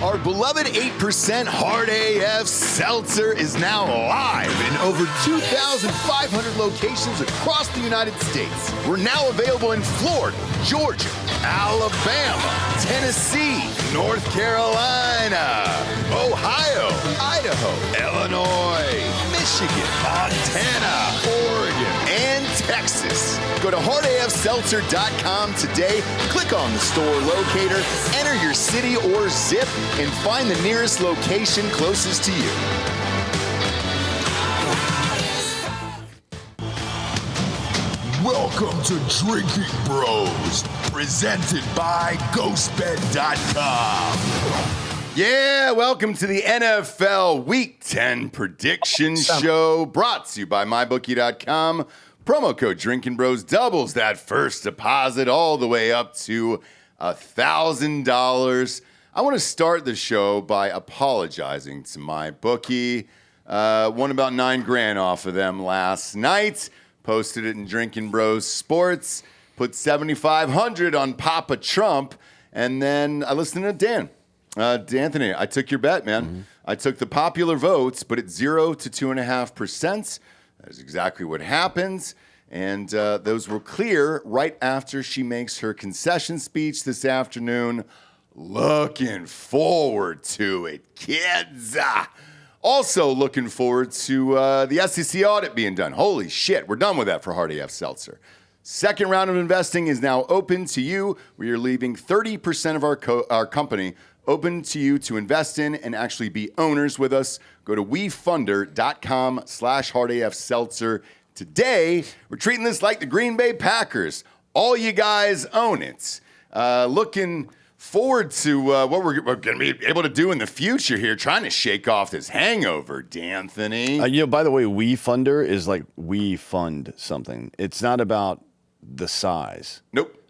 Our beloved 8% Hard AF Seltzer is now live in over 2,500 locations across the United States. We're now available in Florida, Georgia, Alabama, Tennessee, North Carolina, Ohio, Idaho, Illinois, Michigan, Montana, Oregon, and Texas. Go to hardafseltzer.com today, click on the store locator, enter your city or zip, and find the nearest location closest to you. Welcome to Drinking Bros, presented by GhostBed.com. Yeah, welcome to the NFL Week 10 Prediction Show, brought to you by MyBookie.com. Promo code Drinkin' Bros doubles that first deposit all the way up to $1,000. I want to start the show by apologizing to my bookie. Won about $9,000 off of them last night. Posted it in Drinkin' Bros Sports. Put $7,500 on Papa Trump, and then I listened to Dan. D'Anthony, I took your bet, man. Mm-hmm. I took the popular votes, but it's 0 to 2.5%. That is exactly what happens. And those were clear right after she makes her concession speech this afternoon. Looking forward to it, kids. Also looking forward to the SEC audit being done. Holy shit, we're done with that for Hard AF Seltzer. Second round of investing is now open to you. We are leaving 30% of our company open to you to invest in and actually be owners with us. Go to wefunder.com/hardafseltzer today. We're treating this like the Green Bay Packers. All you guys own it. Looking forward to what we're going to be able to do in the future here, trying to shake off this hangover, D'Anthony. By the way, WeFunder is like we fund something. It's not about the size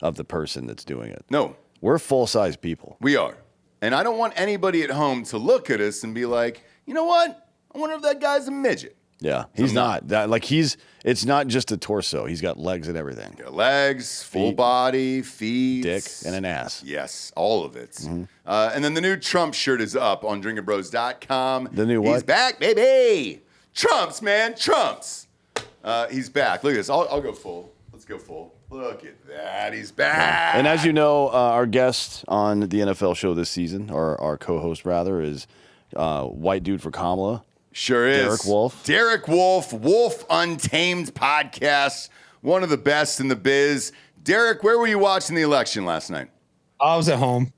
of the person that's doing it. No. We're full-size people. We are. And I don't want anybody at home to look at us and be like, you know what? I wonder if that guy's a midget. Yeah, he's not. It's not just a torso. He's got legs and everything. Got legs, full body, feet. Dick, and an ass. Yes, all of it. Mm-hmm. And then the new Trump shirt is up on drinkingbros.com. The new what? He's back, baby. Trumps, man. Trumps. He's back. Look at this. I'll go full. Let's go full. Look at that. He's back. And as you know, our guest on the NFL show this season, or our co-host rather, is white dude for Kamala. Sure is. Derek Wolfe. Derek Wolfe, Wolf Untamed podcast, one of the best in the biz. Derek, where were you watching the election last night? I was at home.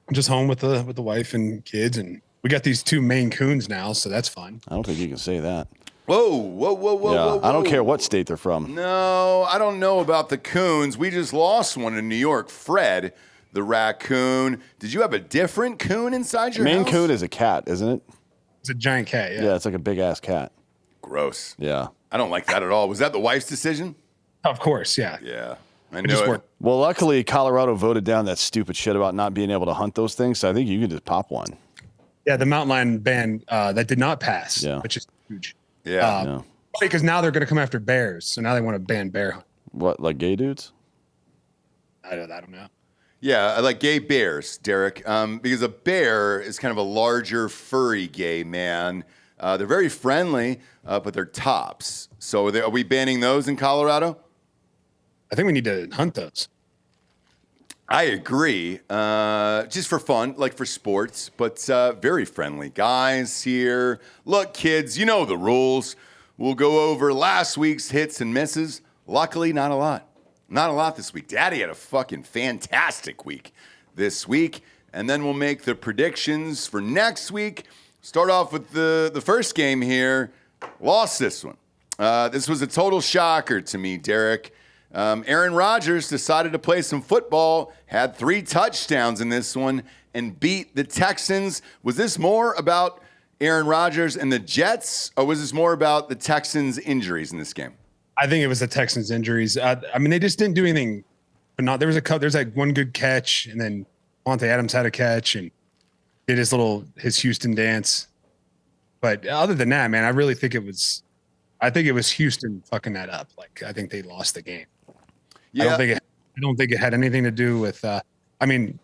I'm just home with the wife and kids, and we got these two Maine Coons now, so that's fun. I don't think you can say that. Whoa. I don't care what state they're from. No, I don't know about the Coons. We just lost one in New York. Fred, the raccoon. Did you have a different coon inside your house? Maine Coon is a cat, isn't it? It's a giant cat, yeah. Yeah, it's like a big-ass cat. Gross. Yeah. I don't like that at all. Was that the wife's decision? Of course, yeah. Yeah. I knew it. Well, luckily, Colorado voted down that stupid shit about not being able to hunt those things, so I think you can just pop one. Yeah, the mountain lion ban that did not pass, which is huge. Yeah. Because now they're going to come after bears, so now they want to ban bear hunting. What, like gay dudes? I don't know. Yeah, I like gay bears, Derek, because a bear is kind of a larger, furry gay man. They're very friendly, but they're tops. So are we banning those in Colorado? I think we need to hunt those. I agree. Just for fun, like for sports, but very friendly guys here. Look, kids, you know the rules. We'll go over last week's hits and misses. Luckily, not a lot. Not a lot this week. Daddy had a fucking fantastic week this week. And then we'll make the predictions for next week. Start off with the first game here. Lost this one. This was a total shocker to me, Derek. Aaron Rodgers decided to play some football, had 3 touchdowns in this one, and beat the Texans. Was this more about Aaron Rodgers and the Jets, or was this more about the Texans' injuries in this game? I think it was the Texans' injuries. I mean, they just didn't do anything. But not there's like one good catch, and then Monte Adams had a catch and did his Houston dance. But other than that, man, I really think it was Houston fucking that up. Like, I think they lost the game. Yeah. I don't think it had anything to do with. I mean,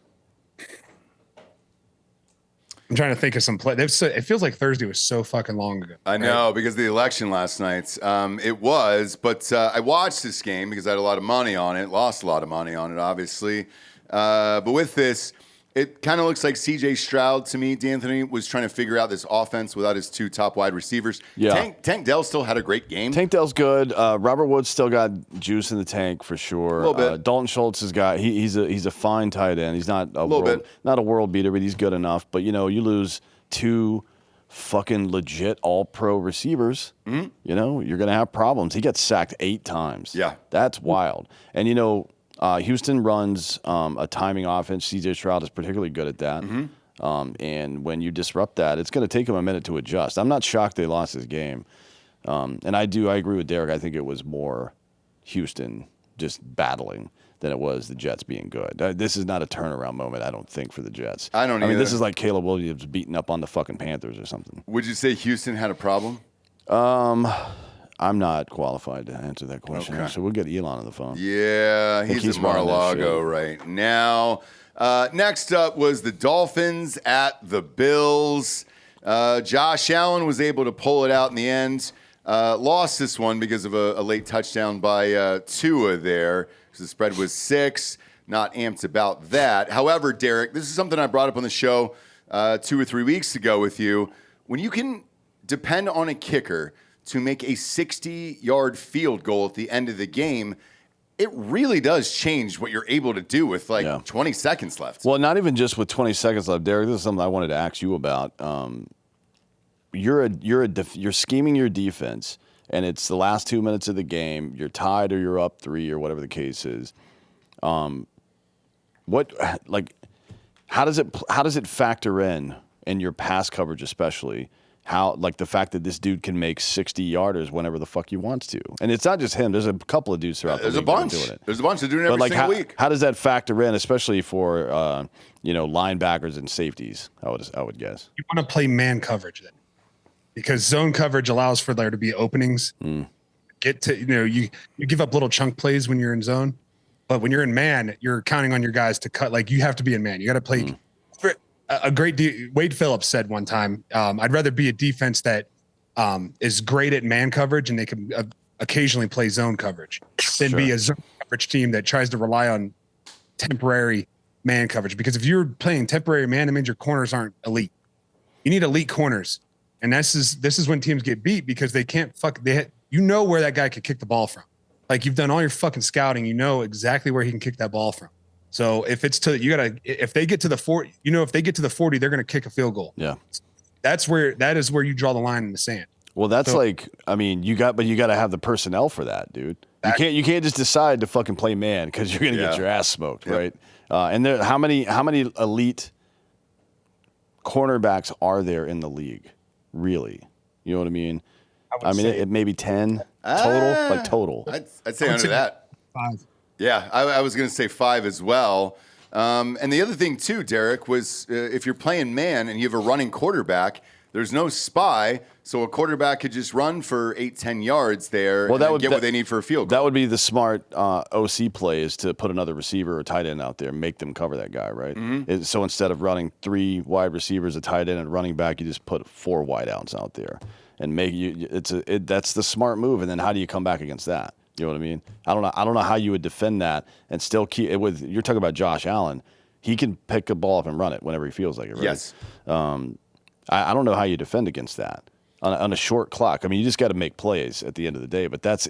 I'm trying to think of some play. It feels like Thursday was so fucking long ago. I know, because of the election last night. It was, but I watched this game because I had a lot of money on it, lost a lot of money on it, obviously. But with this, it kind of looks like C.J. Stroud to me. D'Anthony was trying to figure out this offense without his 2 top wide receivers. Yeah. Tank Dell still had a great game. Tank Dell's good. Robert Woods still got juice in the tank for sure. A little bit. Dalton Schultz has got he's a fine tight end. He's not a world beater, but he's good enough. But you lose 2 fucking legit all-pro receivers. Mm-hmm. You're gonna have problems. He got sacked 8 times. Yeah, that's wild. And Houston runs a timing offense. C.J. Stroud is particularly good at that. Mm-hmm. And when you disrupt that, it's going to take him a minute to adjust. I'm not shocked they lost this game. And I agree with Derek. I think it was more Houston just battling than it was the Jets being good. This is not a turnaround moment, I don't think, for the Jets. I mean, this is like Caleb Williams beating up on the fucking Panthers or something. Would you say Houston had a problem? I'm not qualified to answer that question, so we'll get Elon on the phone. Yeah, he's in Mar-a-Lago right now. Next up was the Dolphins at the Bills. Josh Allen was able to pull it out in the end. Lost this one because of a late touchdown by Tua there. The spread was 6. Not amped about that. However, Derek, this is something I brought up on the show 2 or 3 weeks ago with you. When you can depend on a kicker to make a 60-yard field goal at the end of the game, it really does change what you're able to do with 20 seconds left. Well, not even just with 20 seconds left, Derek. This is something I wanted to ask you about. You're scheming your defense, and it's the last 2 minutes of the game. You're tied or you're up 3 or whatever the case is. How does it factor in your pass coverage, especially? How, the fact that this dude can make 60-yarders whenever the fuck he wants to. And it's not just him. There's a couple of dudes throughout the league that are doing it. There's a bunch that do it every single week. How does that factor in, especially for linebackers and safeties, I would guess? You want to play man coverage then. Because zone coverage allows for there to be openings. Get to, you give up little chunk plays when you're in zone. But when you're in man, you're counting on your guys to cut. You have to be in man. You got to play... Wade Phillips said one time, I'd rather be a defense that is great at man coverage and they can occasionally play zone coverage than be a zone coverage team that tries to rely on temporary man coverage. Because if you're playing temporary man, that means your corners aren't elite. You need elite corners. And this is when teams get beat because they can't where that guy could kick the ball from. You've done all your fucking scouting, exactly where he can kick that ball from. So if they get to the 40, if they get to the 40, they're going to kick a field goal. Yeah. That is where you draw the line in the sand. Well, that's you got to have the personnel for that, dude. You can't just decide to fucking play man because you're going to get your ass smoked, right? And how many elite cornerbacks are there in the league? Really? You know what I mean? It may be 10 total, total. I'd say under that. 5. Yeah, I was going to say 5 as well. And the other thing, too, Derek, was if you're playing man and you have a running quarterback, there's no spy, so a quarterback could just run for 8-10 yards there and get what they need for a field goal. That would be the smart OC play is to put another receiver or tight end out there and make them cover that guy, right? Mm-hmm. So instead of running 3 wide receivers, a tight end, and running back, you just put 4 wideouts out there and that's the smart move. And then how do you come back against that? You know what I mean? I don't know how you would defend that and still keep it with. You're talking about Josh Allen. He can pick a ball up and run it whenever he feels like it. Right? Yes. I don't know how you defend against that on a short clock. You just got to make plays at the end of the day. But that's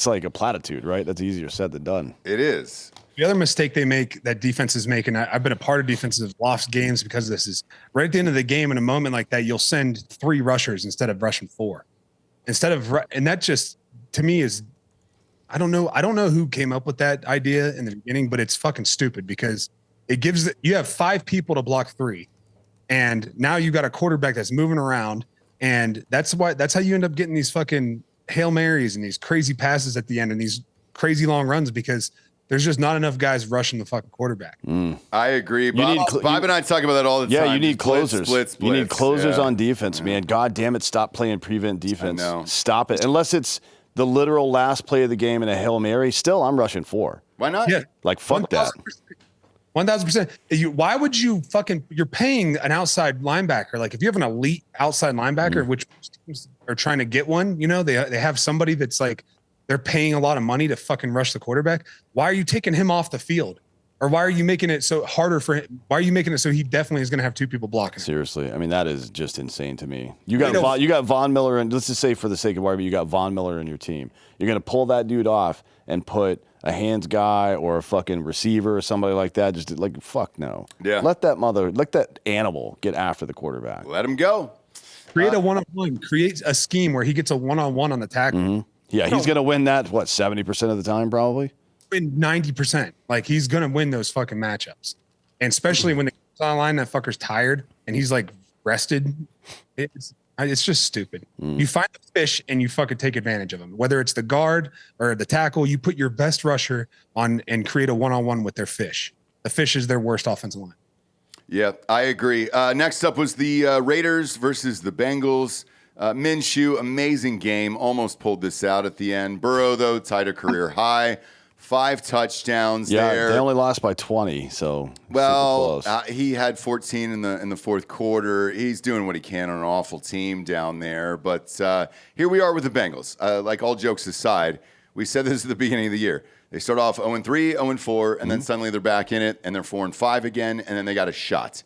like a platitude, right? That's easier said than done. It is. The other mistake they make that defenses make, and I've been a part of defenses lost games because of this, is right at the end of the game in a moment like that, you'll send 3 rushers instead of rushing 4. And that just to me is. I don't know who came up with that idea in the beginning, but it's fucking stupid because you have 5 people to block 3, and now you got a quarterback that's moving around, and that's how you end up getting these fucking Hail Marys and these crazy passes at the end and these crazy long runs because there's just not enough guys rushing the fucking quarterback. I agree. Bob and I talk about that all the time. Yeah, you need closers. Blitz. You need closers on defense, man. God damn it, stop playing prevent defense. Stop it. Unless it's the literal last play of the game in a Hail Mary, still I'm rushing 4. Why not? Yeah. Fuck that. 1,000%. Why would you you're paying an outside linebacker? Like if you have an elite outside linebacker, which teams are trying to get one, they have somebody that's like, they're paying a lot of money to fucking rush the quarterback. Why are you taking him off the field? Or why are you making it so harder for him? Why are you making it so he definitely is going to have two people blocking? Seriously, I mean that is just insane to me. You got Von Miller, and let's just say for the sake of argument, you got Von Miller in your team. You're going to pull that dude off and put a hands guy or a fucking receiver or somebody like that. Just like fuck no. Yeah. Let that animal get after the quarterback. Let him go. Create a one-on-one. Create a scheme where he gets a one-on-one on the tackle. Mm-hmm. Yeah, he's going to win that 70% of the time probably. Win 90%. Like he's gonna win those fucking matchups, and especially when the line that fucker's tired and he's like rested. It's just stupid. You find the fish and you fucking take advantage of him. Whether it's the guard or the tackle, you put your best rusher on and create a one-on-one with their fish. The fish is their worst offensive line. Yeah, I agree. Next up was the Raiders versus the Bengals. Minshew, amazing game. Almost pulled this out at the end. Burrow though tied a career high. 5 touchdowns there. They only lost by 20, so he had 14 in the fourth quarter. He's doing what he can on an awful team down there. But here we are with the Bengals. Like all jokes aside, we said this at the beginning of the year. They start off 0-3, 0-4, and then suddenly they're back in it, and they're 4-5 again, and then they got a shot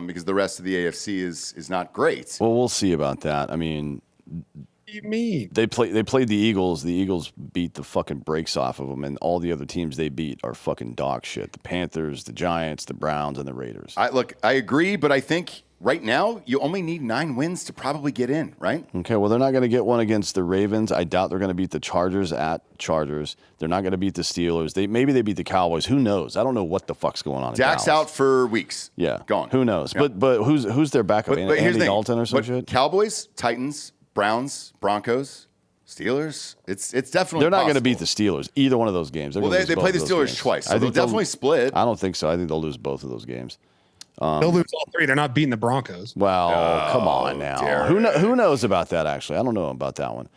because the rest of the AFC is not great. Well, we'll see about that. I mean, you mean they played the Eagles. The Eagles beat the fucking brakes off of them, and all the other teams they beat are fucking dog shit. The Panthers, the Giants, the Browns, and the Raiders. I agree, but I think right now you only need 9 wins to probably get in, right? Okay, well they're not going to get one against the Ravens. I doubt they're going to beat the Chargers at Chargers. They're not going to beat the Steelers. Maybe they beat the Cowboys. Who knows? I don't know what the fuck's going on. Dak's out for weeks. Yeah, gone. Who knows? Yeah. But who's their backup? But here's Andy the thing. Dalton or some shit? Cowboys, Titans, Browns, Broncos, Steelers. It's definitely they're not going to possible. beat the Steelers either one of those games. They play the Steelers twice, so they'll definitely split. I don't think so. I think they'll lose both of those games. They'll lose all 3. They're not beating the Broncos. Well, come on now. Who knows about that? Actually, I don't know about that one.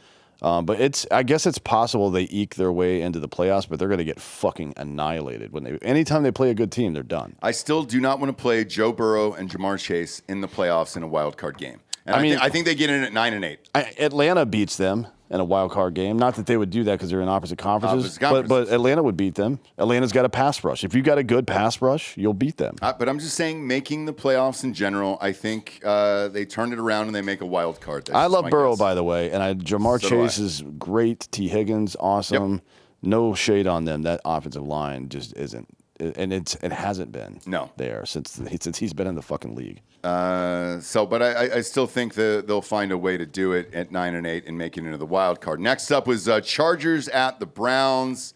But I guess it's possible they eke their way into the playoffs, but they're going to get fucking annihilated anytime they play a good team. They're done. I still do not want to play Joe Burrow and Jamar Chase in the playoffs in a wild card game. And I think they get in at 9-8. Atlanta beats them in a wild card game. Not that they would do that because they're in opposite conferences. But Atlanta would beat them. Atlanta's got a pass rush. If you got a good pass rush, you'll beat them. But I'm just saying, making the playoffs in general, I think they turn it around and they make a wild card. I love Burrow, by the way, and Jamar Chase is great. T. Higgins, awesome. Yep. No shade on them. That offensive line just isn't. And it hasn't been there since he's been in the fucking league. But I still think that they'll find a way to do it at 9-8 and make it into the wild card. Next up was Chargers at the Browns.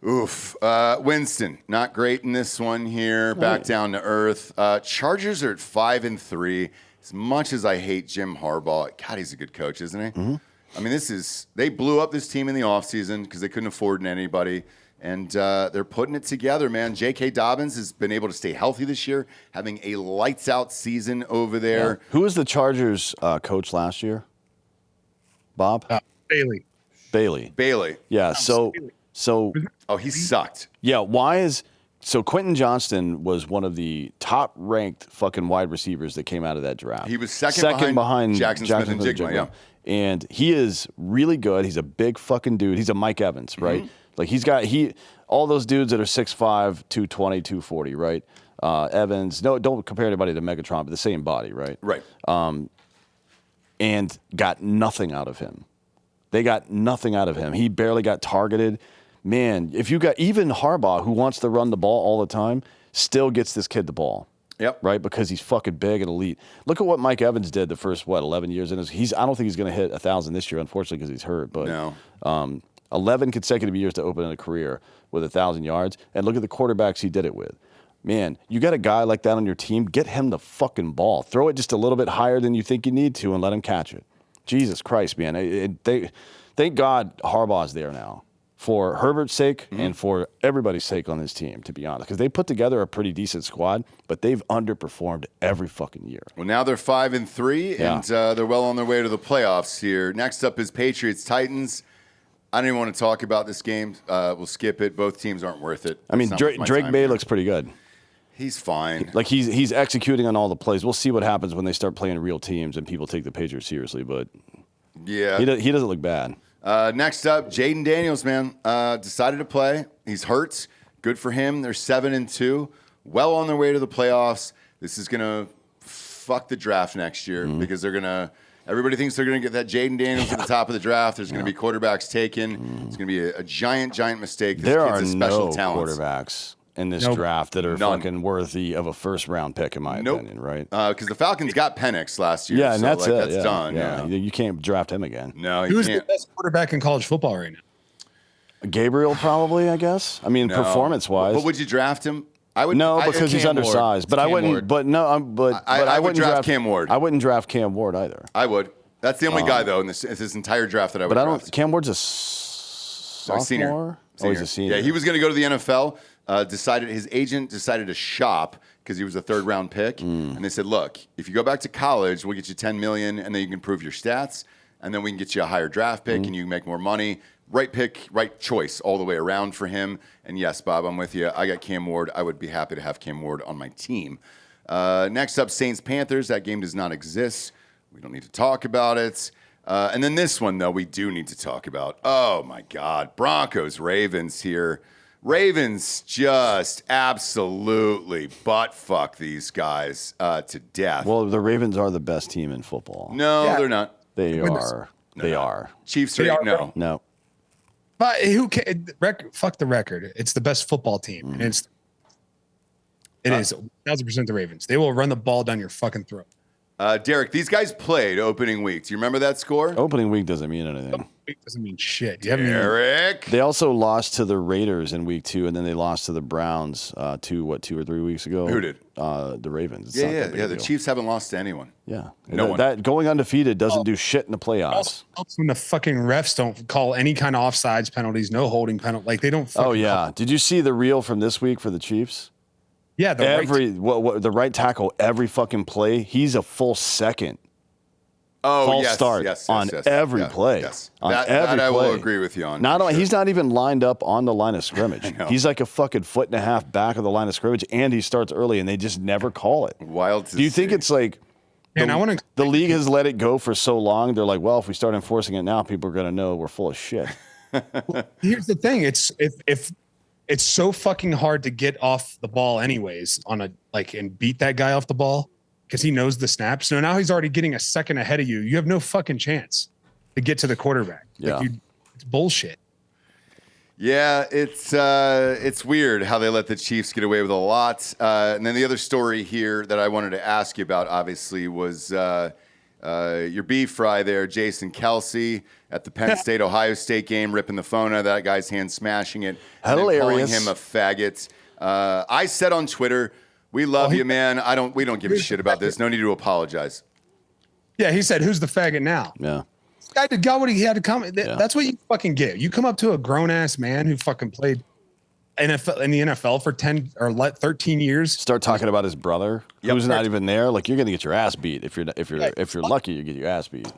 Oof. Winston, not great in this one here. Back down to earth. Chargers are at 5-3. As much as I hate Jim Harbaugh, God, he's a good coach, isn't he? Mm-hmm. I mean, they blew up this team in the offseason because they couldn't afford anybody. And they're putting it together, man. J.K. Dobbins has been able to stay healthy this year, having a lights-out season over there. Yeah. Who was the Chargers coach last year? Bob? Bailey. Yeah, so he sucked. Yeah, so Quentin Johnston was one of the top-ranked fucking wide receivers that came out of that draft. He was second behind Jackson Smith and Jigma, yeah. And he is really good. He's a big fucking dude. He's a Mike Evans, right? Mm-hmm. Like all those dudes that are 6'5", 220, 240, right? Evans, no, don't compare anybody to Megatron, but the same body, right? Right. And got nothing out of him. They got nothing out of him. He barely got targeted. Man, if you got even Harbaugh, who wants to run the ball all the time, still gets this kid the ball. Yep. Right? Because he's fucking big and elite. Look at what Mike Evans did the first, 11 years in his. I don't think he's going to hit 1,000 this year, unfortunately, because he's hurt. But no. 11 consecutive years to open a career with 1,000 yards. And look at the quarterbacks he did it with. Man, you got a guy like that on your team, get him the fucking ball. Throw it just a little bit higher than you think you need to and let him catch it. Jesus Christ, man. Thank God Harbaugh's there now for Herbert's sake and for everybody's sake on this team, to be honest. Because they put together a pretty decent squad, but they've underperformed every fucking year. Well, now they're 5-3, and they're well on their way to the playoffs here. Next up is Patriots-Titans. I don't even want to talk about this game. We'll skip it. Both teams aren't worth it. I mean, Drake May looks pretty good. He's fine. Like he's executing on all the plays. We'll see what happens when they start playing real teams and people take the Patriots seriously. But yeah, he doesn't look bad. Next up, Jaden Daniels, man, decided to play. He's hurt. Good for him. They're 7-2, well on their way to the playoffs. This is gonna fuck the draft next year because everybody thinks they're gonna get that Jaden Daniels at the top of the draft. There's gonna be quarterbacks taken. It's gonna be a giant mistake. There are no quarterbacks in this draft that are fucking worthy of a first-round pick, in my opinion, right? Because the Falcons got Penix last year. Yeah, and that's it. That's done. Yeah. You can't draft him again. No, who's the best quarterback in college football right now? Gabriel, probably, I guess. I mean, performance-wise. But would you draft him? I would. No, because he's undersized. But I wouldn't. Ward. But no, I would draft Cam Ward. I wouldn't draft Cam Ward either. I would. That's the only guy though in this entire draft that I would. But draft. Cam Ward's a sophomore. Senior. Oh, he's a senior. Yeah, he was going to go to the NFL. His agent decided to shop because he was a third-round pick, and they said, "Look, if you go back to college, we'll get you $10 million, and then you can prove your stats, and then we can get you a higher draft pick, and you can make more money." Right pick, right choice all the way around for him. And yes, Bob, I'm with you. I got Cam Ward. I would be happy to have Cam Ward on my team. Next up, Saints-Panthers. That game does not exist. We don't need to talk about it. And then this one, though, we do need to talk about. Oh, my God. Broncos-Ravens here. Ravens just absolutely butt-fuck these guys to death. Well, the Ravens are the best team in football. No, they're not. They are. They are. Chiefs are no. No. But who can fuck the record? It's the best football team. And it is 1,000% the Ravens. They will run the ball down your fucking throat. Derek, these guys played opening week. Do you remember that score? Opening week doesn't mean anything. Opening week doesn't mean shit. Derek. They also lost to the Raiders in week 2, and then they lost to the Browns 2 or 3 weeks ago. Who did? The Ravens. It's Yeah. The Chiefs haven't lost to anyone. Yeah. No one. That going undefeated doesn't do shit in the playoffs. Helps when the fucking refs don't call any kind of offsides penalties, no holding penalty. Like they don't. Oh yeah. Did you see the reel from this week for the Chiefs? Yeah. The right tackle every fucking play. He's a full second. False start on every play. Yes. On that every I will play. agree with you on. He's not even lined up on the line of scrimmage. He's like a fucking foot and a half back of the line of scrimmage, and he starts early, and they just never call it. Wild to Do you see. think it's like the league has let it go for so long? They're like, well, if we start enforcing it now, people are going to know we're full of shit. Here's the thing: if it's so fucking hard to get off the ball, anyways, and beat that guy off the ball. Because he knows the snaps. So now he's already getting a second ahead of you. You have no fucking chance to get to the quarterback. Yeah. It's bullshit. Yeah, it's weird how they let the Chiefs get away with a lot. And then the other story here that I wanted to ask you about, obviously, was your beef fry there, Jason Kelsey, at the Penn State-Ohio State game, ripping the phone out of that guy's hand, smashing it, and then calling him a faggot. I said on Twitter, we love you, man. We don't give a shit about this. No need to apologize. Yeah, he said, "Who's the faggot now?" Yeah. This guy got what he had to come. That's what you fucking get. You come up to a grown ass man who fucking played in the NFL for 10 or 13 years. Start talking about his brother, who's not even there. Like you're gonna get your ass beat if you're lucky. You get your ass beat.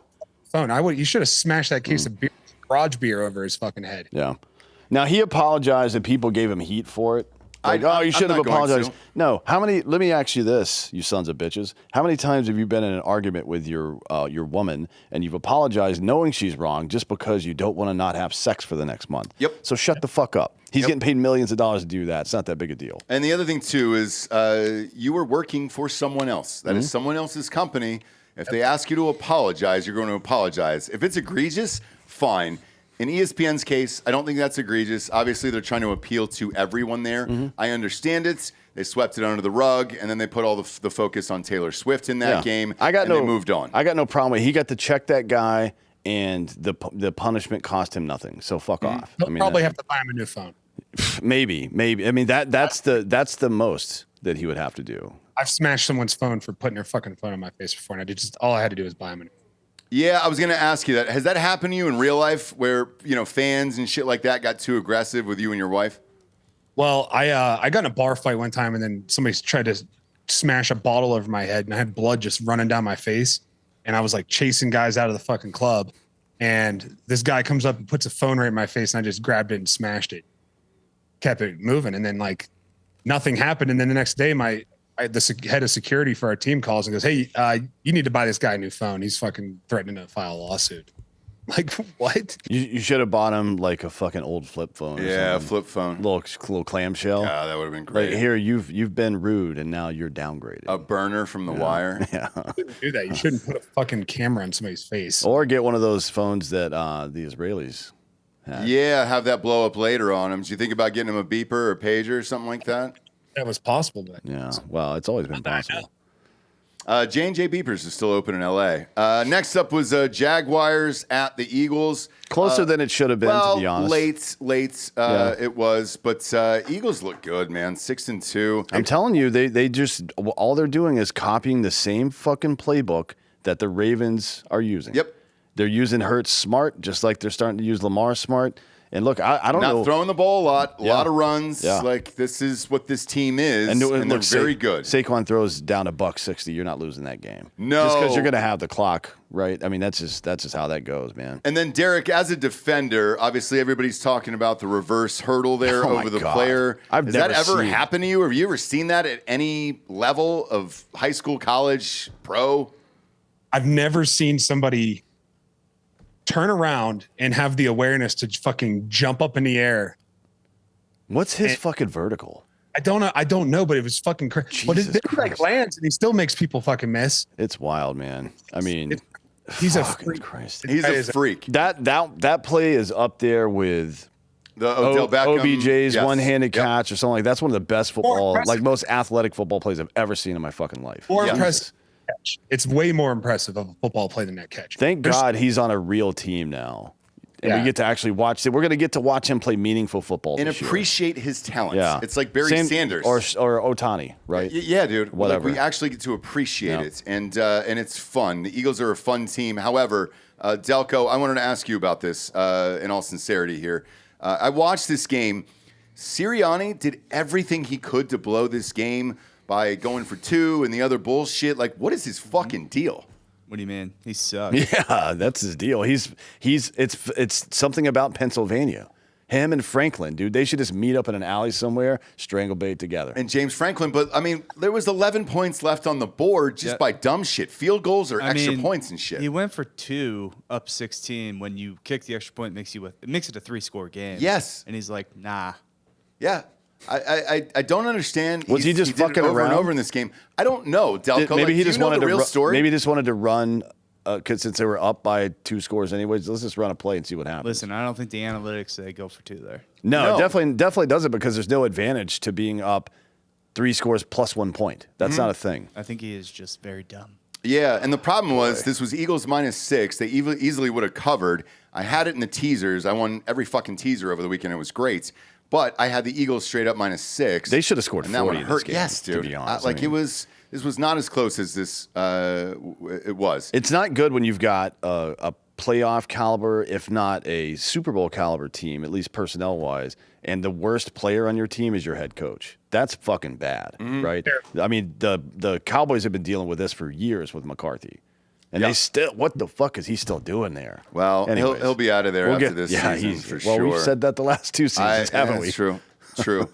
You should have smashed that case of garage beer over his fucking head. Yeah. Now he apologized and people gave him heat for it. Like, you should have apologized. No, let me ask you this, you sons of bitches. How many times have you been in an argument with your woman and you've apologized knowing she's wrong just because you don't want to not have sex for the next month? Yep. So shut the fuck up. He's getting paid millions of dollars to do that. It's not that big a deal. And the other thing, too, is you were working for someone else. That is someone else's company. If they ask you to apologize, you're going to apologize. If it's egregious, fine. In ESPN's case, I don't think that's egregious. Obviously, they're trying to appeal to everyone there. I understand it. They swept it under the rug, and then they put all the focus on Taylor Swift in that game, and they moved on. I got no problem with it. He got to check that guy, and the punishment cost him nothing. So fuck off. He'll probably have to buy him a new phone. Maybe. I mean, that's the most that he would have to do. I've smashed someone's phone for putting their fucking phone on my face before, and all I had to do was buy him a new phone. Yeah, I was going to ask you that. Has that happened to you in real life where, fans and shit like that got too aggressive with you and your wife? Well, I got in a bar fight one time, and then somebody tried to smash a bottle over my head, and I had blood just running down my face, and I was like chasing guys out of the fucking club. And this guy comes up and puts a phone right in my face, and I just grabbed it and smashed it. Kept it moving, and then like nothing happened. And then the next day, the head of security for our team calls and goes, "Hey, you need to buy this guy a new phone. He's fucking threatening to file a lawsuit." Like, what? You should have bought him like a fucking old flip phone. Yeah, a flip phone. Little clamshell. Yeah, that would have been great. Like, here, you've been rude, and now you're downgraded. A burner from the wire. Yeah. You shouldn't do that. You shouldn't put a fucking camera on somebody's face. Or get one of those phones that the Israelis had. Yeah, have that blow up later on him. Do you think about getting him a beeper or a pager or something like that? That was possible, but Yeah. Well, it's always been possible. J&J Beepers is still open in L.A. Next up was Jaguars at the Eagles. Closer than it should have been, to be honest. Late, it was. But Eagles look good, man. 6-2. I'm telling you, they just all they're doing is copying the same fucking playbook that the Ravens are using. Yep. They're using Hurts smart, just like they're starting to use Lamar smart. And look, I don't know. Not throwing the ball a lot of runs. Yeah. Like, this is what this team is, and they're very good. Saquon throws down a $160. You're not losing that game. No. Just because you're going to have the clock, right? I mean, that's just how that goes, man. And then, Derek, as a defender, obviously everybody's talking about the reverse hurdle there Oh, over the God. player. I've Has never that ever seen- happened to you? Have you ever seen that at any level of high school, college, pro? I've never seen somebody turn around and have the awareness to fucking jump up in the air. What's his fucking vertical? I don't know, but it was fucking crazy. But Jesus it like Christ. lands, and he still makes people fucking miss. It's wild, man. I mean, He's a fucking freak. Christ. He's guy a is a- freak. That play is up there with The Odell Beckham. OBJ's yes. one-handed Yep. catch or something like that. That's one of the best football, impressive. like most athletic football plays I've ever seen in my fucking life. More Yeah. impressive catch. It's way more impressive of a football play than that catch. Thank God he's on a real team now. And we Yeah. get to actually watch it. We're going to get to watch him play meaningful football And this year. appreciate his talents. Yeah. It's like Barry Sanders. Or Otani, right? Yeah, dude. Whatever. Like, we actually get to appreciate Yeah. it, and it's fun. The Eagles are a fun team. However, Delco, I wanted to ask you about this in all sincerity here. I watched this game. Sirianni did everything he could to blow this game by going for two and the other bullshit. Like, what is his fucking deal? What do you mean? He sucks. Yeah, that's his deal. It's something about Pennsylvania. Him and Franklin, dude, they should just meet up in an alley somewhere, strangle bait together. And James Franklin, but I mean, there was 11 points left on the board just Yeah. by dumb shit. Field goals or I extra mean, points and shit. He went for 2 up 16. When you kick the extra point, it makes it a 3-score game. Yes. And he's like, nah. Yeah. I don't understand. Was he just did it fucking over and around? over in this game? I don't know, Delco. Maybe like, he do just you know wanted the to real story. Maybe he just wanted to run because since they were up by 2 scores anyways, let's just run a play and see what happens. Listen, I don't think the analytics say go for 2 there. No, No. it definitely doesn't because there's no advantage to being up 3 scores plus 1 point. That's Mm-hmm. not a thing. I think he is just very dumb. Yeah, and the problem was this was Eagles -6. They easily would have covered. I had it in the teasers. I won every fucking teaser over the weekend. It was great. But I had the Eagles straight up -6. They should have scored and that 40 one in this hurt. game, Yes, to dude. be honest. Like I mean, this was not as close as this it was. it's not good when you've got a playoff caliber, if not a Super Bowl caliber team, at least personnel wise, and the worst player on your team is your head coach. That's fucking bad, right? I mean, the Cowboys have been dealing with this for years with McCarthy. And Yeah. they still, what the fuck is he still doing there? Well, Anyways, he'll be out of there we'll after get- this yeah, season he's for well, sure. we've said that the last 2 seasons, haven't we? That's true. True.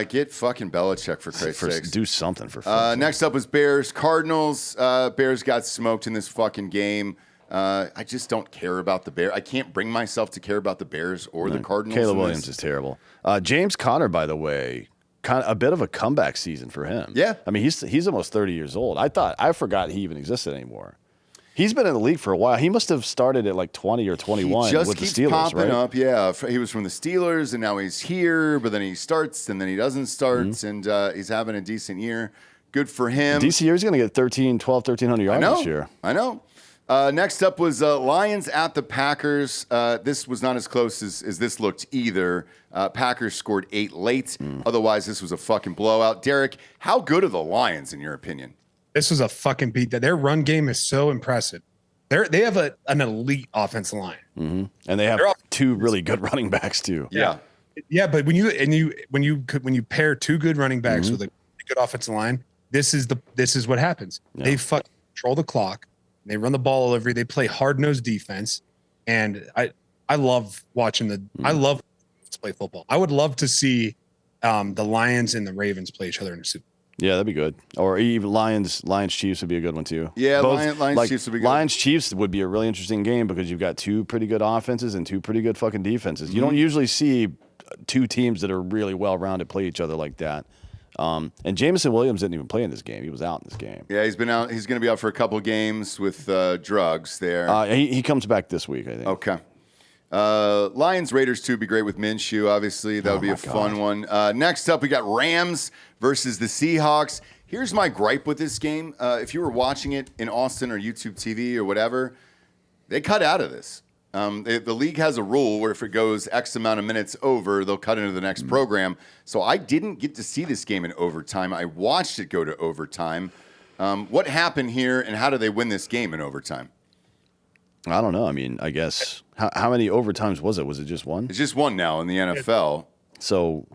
Get fucking Belichick for Christ's sakes. Do something for fuck's sake. Next up was Bears Cardinals. Bears got smoked in this fucking game. I just don't care about the Bears. I can't bring myself to care about the Bears or the Cardinals. Caleb in Williams this. is terrible. James Conner, by the way, kind of a bit of a comeback season for him. Yeah. I mean, he's almost 30 years old. I forgot he even existed anymore. He's been in the league for a while. He must have started at like 20 or 21 He just with the keeps Steelers, popping right? up. Yeah, he was from the Steelers, and now he's here. But then he starts, and then he doesn't start, Mm-hmm. and he's having a decent year. Good for him. DC year's going to get 1,300 yards this year. I know. Next up was Lions at the Packers. This was not as close as this looked either. Packers scored 8 late. Otherwise, this was a fucking blowout. Derek, how good are the Lions in your opinion? This was a fucking beat. Their run game is so impressive. They have an elite offensive line. And they have They're off- 2 really good running backs too. Yeah. Yeah, but when you pair 2 good running backs with a good offensive line, this is what happens. Yeah. They control the clock. They run the ball all over you. They play hard-nosed defense. And I love watching I love to play football. I would love to see the Lions and the Ravens play each other in the Super Bowl. Yeah, that'd be good. Or even Lions Chiefs would be a good one too. Yeah, Lions Chiefs would be good. Lions Chiefs would be a really interesting game because you've got two pretty good offenses and two pretty good fucking defenses. You don't usually see two teams that are really well-rounded play each other like that. And Jameson Williams didn't even play in this game. He was out in this game. Yeah, he's been out. He's going to be out for a couple games with drugs there. He comes back this week, I think. Okay. Lions Raiders too would be great with Minshew. Obviously, that would be a fun one. Next up, we got Rams versus the Seahawks. Here's my gripe with this game. If you were watching it in Austin or YouTube TV or whatever, they cut out of this. The league has a rule where if it goes X amount of minutes over, they'll cut into the next program. So I didn't get to see this game in overtime. I watched it go to overtime. What happened here, and how do they win this game in overtime? I don't know. I mean, I guess how many overtimes was it? Was it just one? It's just one now in the NFL. So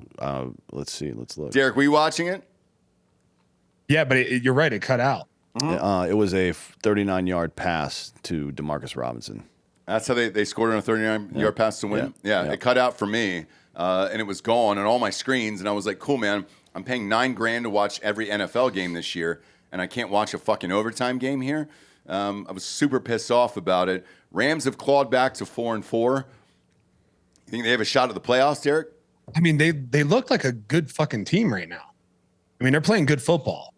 let's see. Let's look. Derek, were you watching it? Yeah, but you're right. It cut out. It was a 39-yard pass to DeMarcus Robinson. That's how they scored on a 39-yard pass to win? Yeah, it cut out for me, and it was gone on all my screens, and I was like, cool, man. I'm paying $9,000 to watch every NFL game this year, and I can't watch a fucking overtime game here. I was super pissed off about it. Rams have clawed back to 4-4. You think they have a shot at the playoffs, Derek? I mean, they look like a good fucking team right now. I mean, they're playing good football.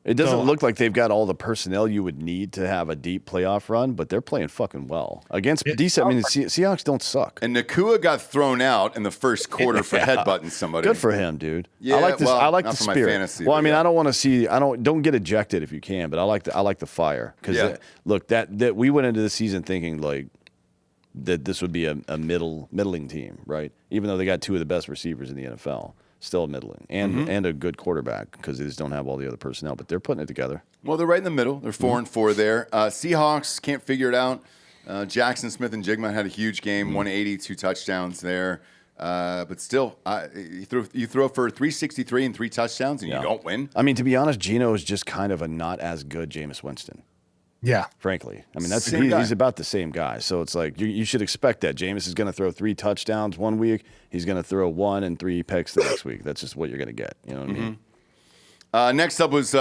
It doesn't look like they've got all the personnel you would need to have a deep playoff run, but they're playing fucking well. Against decent, I mean, the Seahawks don't suck. And Nakua got thrown out in the first quarter for headbutting somebody. Good for him, dude. Yeah, I like this. well, I like not the for my spirit. fantasy, Well, I but mean, yeah. I don't want to see. Don't get ejected if you can, but I like the fire because look that we went into the season thinking like that this would be a middling team, right? Even though they got two of the best receivers in the NFL. Still middling and a good quarterback because they just don't have all the other personnel, but they're putting it together. Well, they're right in the middle. They're 4-4 there. Seahawks can't figure it out. Jackson Smith and Jigma had a huge game, 180, 2 touchdowns there. But still, you throw for 363 and 3 touchdowns and you don't win. I mean, to be honest, Geno is just kind of a not as good Jameis Winston. Yeah. Frankly. I mean, he's about the same guy. So it's like you should expect that. Jameis is going to throw 3 touchdowns one week. He's going to throw 1 and 3 picks the next week. That's just what you're going to get. You know what I mean? Next up was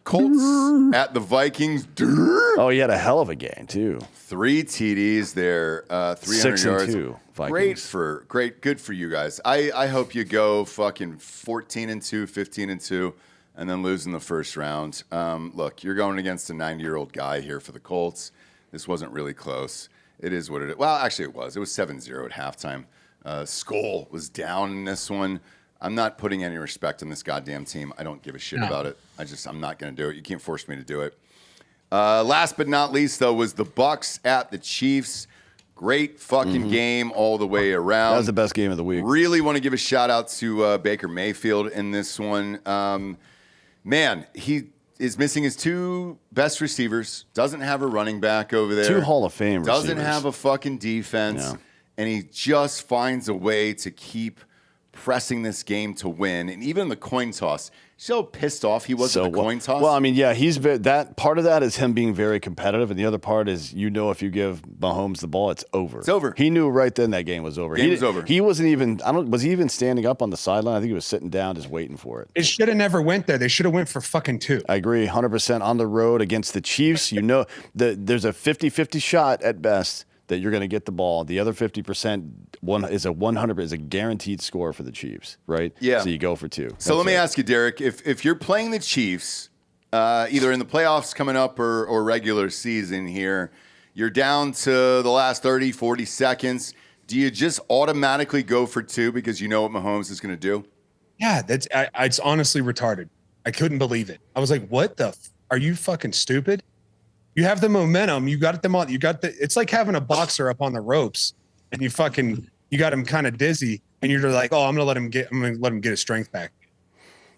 Colts at the Vikings. Oh, he had a hell of a game, too. 3 TDs there, 300 yards. 6-2 Vikings. Good for you guys. I hope you go fucking 14-2, 15-2. And then lose in the first round. Look, you're going against a 90-year-old guy here for the Colts. This wasn't really close. It is what it is. Well, actually, it was. It was 7-0 at halftime. Skull was down in this one. I'm not putting any respect on this goddamn team. I don't give a shit about it. I'm not going to do it. You can't force me to do it. Last but not least, though, was the Bucs at the Chiefs. Great fucking game all the way around. That was the best game of the week. Really want to give a shout out to Baker Mayfield in this one. Man, he is missing his 2 best receivers. Doesn't have a running back over there. 2 Hall of Fame receivers. Doesn't have a fucking defense. Yeah. And he just finds a way to keep pressing this game to win. And even the coin toss, so pissed off he was at the coin toss. Well, I mean, yeah, that part of that is him being very competitive, and the other part is if you give Mahomes the ball, it's over. It's over. He knew right then that game was over. Game was over. He wasn't even. Was he even standing up on the sideline? I think he was sitting down, just waiting for it. It should have never went there. They should have went for fucking 2. I agree, 100% on the road against the Chiefs. There's a 50-50 shot at best that you're going to get the ball. The other 50% is a 100 is a guaranteed score for the Chiefs, right? Yeah. So you go for 2. So let me ask you, Derek, if you're playing the Chiefs, either in the playoffs coming up or regular season here, you're down to the last 30, 40 seconds. Do you just automatically go for 2 because you know what Mahomes is going to do? Yeah, it's honestly retarded. I couldn't believe it. I was like, what are you fucking stupid? You have the momentum. You got them on. It's like having a boxer up on the ropes and you got him kind of dizzy and you're like, oh, I'm going to let him get his strength back.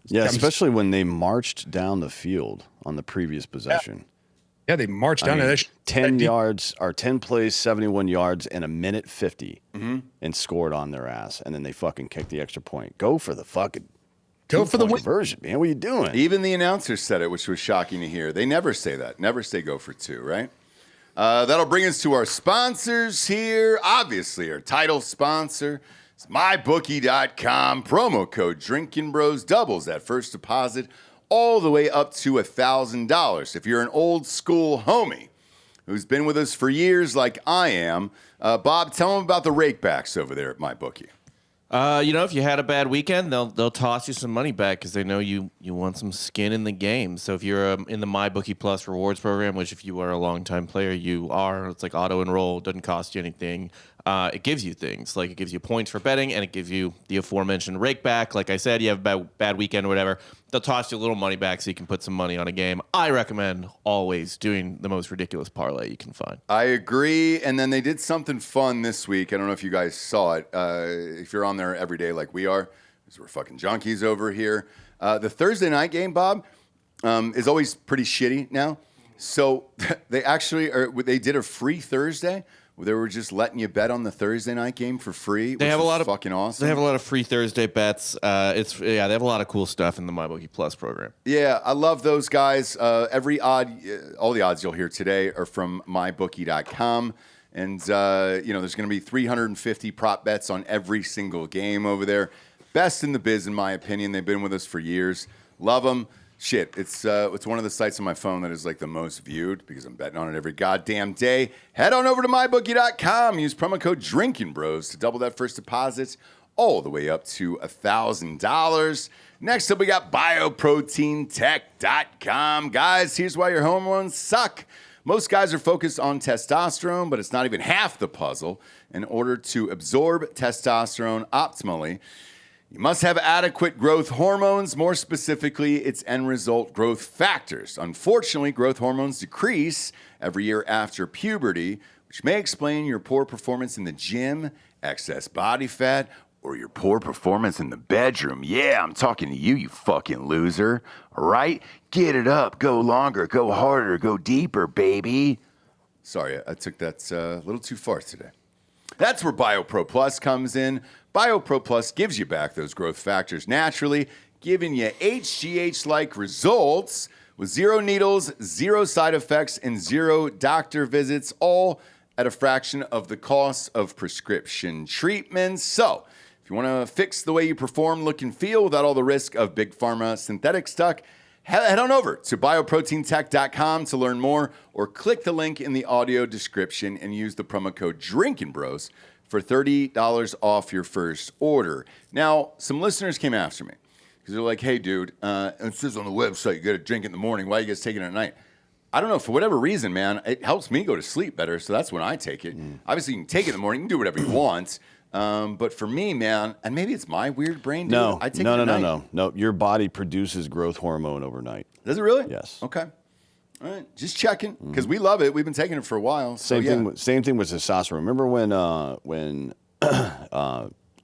Yeah, especially when they marched down the field on the previous possession. Yeah, they marched down there. 10 yards or 10 plays, 71 yards in a minute 50 and scored on their ass. And then they fucking kicked the extra point. Go for the win. Conversion, man. What are you doing? Even the announcers said it, which was shocking to hear. They never say that. Never say go for 2, right? That'll bring us to our sponsors here. Obviously, our title sponsor is MyBookie.com. Promo code Drinkin' Bros doubles that first deposit all the way up to $1,000. If you're an old school homie who's been with us for years like I am, Bob, tell them about the rakebacks over there at MyBookie. If you had a bad weekend, they'll toss you some money back because they know you want some skin in the game. So if you're in the MyBookie Plus rewards program, which if you are a longtime player, you are, it's like auto enroll, doesn't cost you anything. It gives you things like it gives you points for betting, and it gives you the aforementioned rake back. Like I said, you have a bad weekend or whatever, they'll toss you a little money back so you can put some money on a game. I recommend always doing the most ridiculous parlay you can find. I agree. And then they did something fun this week. I don't know if you guys saw it. If you're on there every day like we are, because we're fucking junkies over here. The Thursday night game, Bob, is always pretty shitty now. So they did a free Thursday. They were just letting you bet on the Thursday night game for free. They have a lot of fucking awesome. They have a lot of free Thursday bets. They have a lot of cool stuff in the MyBookie Plus program. Yeah, I love those guys. All the odds you'll hear today are from MyBookie.com. And, there's going to be 350 prop bets on every single game over there. Best in the biz, in my opinion. They've been with us for years. Love them. Shit, it's one of the sites on my phone that is like the most viewed because I'm betting on it every goddamn day. Head on over to MyBookie.com. Use promo code Drinkin' Bros to double that first deposit all the way up to $1,000. Next up, we got BioProteinTech.com. Guys, here's why your hormones suck. Most guys are focused on testosterone, but it's not even half the puzzle. In order to absorb testosterone optimally, you must have adequate growth hormones, more specifically, its end result growth factors. Unfortunately, growth hormones decrease every year after puberty, which may explain your poor performance in the gym, excess body fat, or your poor performance in the bedroom. Yeah, I'm talking to you, you fucking loser. All right? Get it up, go longer, go harder, go deeper, baby. Sorry, I took that a little too far today. That's where BioPro Plus comes in. BioPro Plus gives you back those growth factors naturally, giving you HGH-like results with 0 needles, 0 side effects, and 0 doctor visits, all at a fraction of the cost of prescription treatments. So, if you want to fix the way you perform, look, and feel without all the risk of big pharma synthetic stuff, head on over to bioproteintech.com to learn more, or click the link in the audio description and use the promo code Drinkin' Bros for $30 off your first order. Now, some listeners came after me because they're like, hey, dude, it says on the website you got to drink in the morning. Why are you guys taking it at night? I don't know. For whatever reason, man, it helps me go to sleep better, so that's when I take it. Obviously, you can take it in the morning. You can do whatever you want. But for me, man, and maybe it's my weird brain, dude. No, I take it at night. No. Your body produces growth hormone overnight. Does it really? Yes. Okay. All right. Just checking because we love it. We've been taking it for a while. Same thing with testosterone. Remember when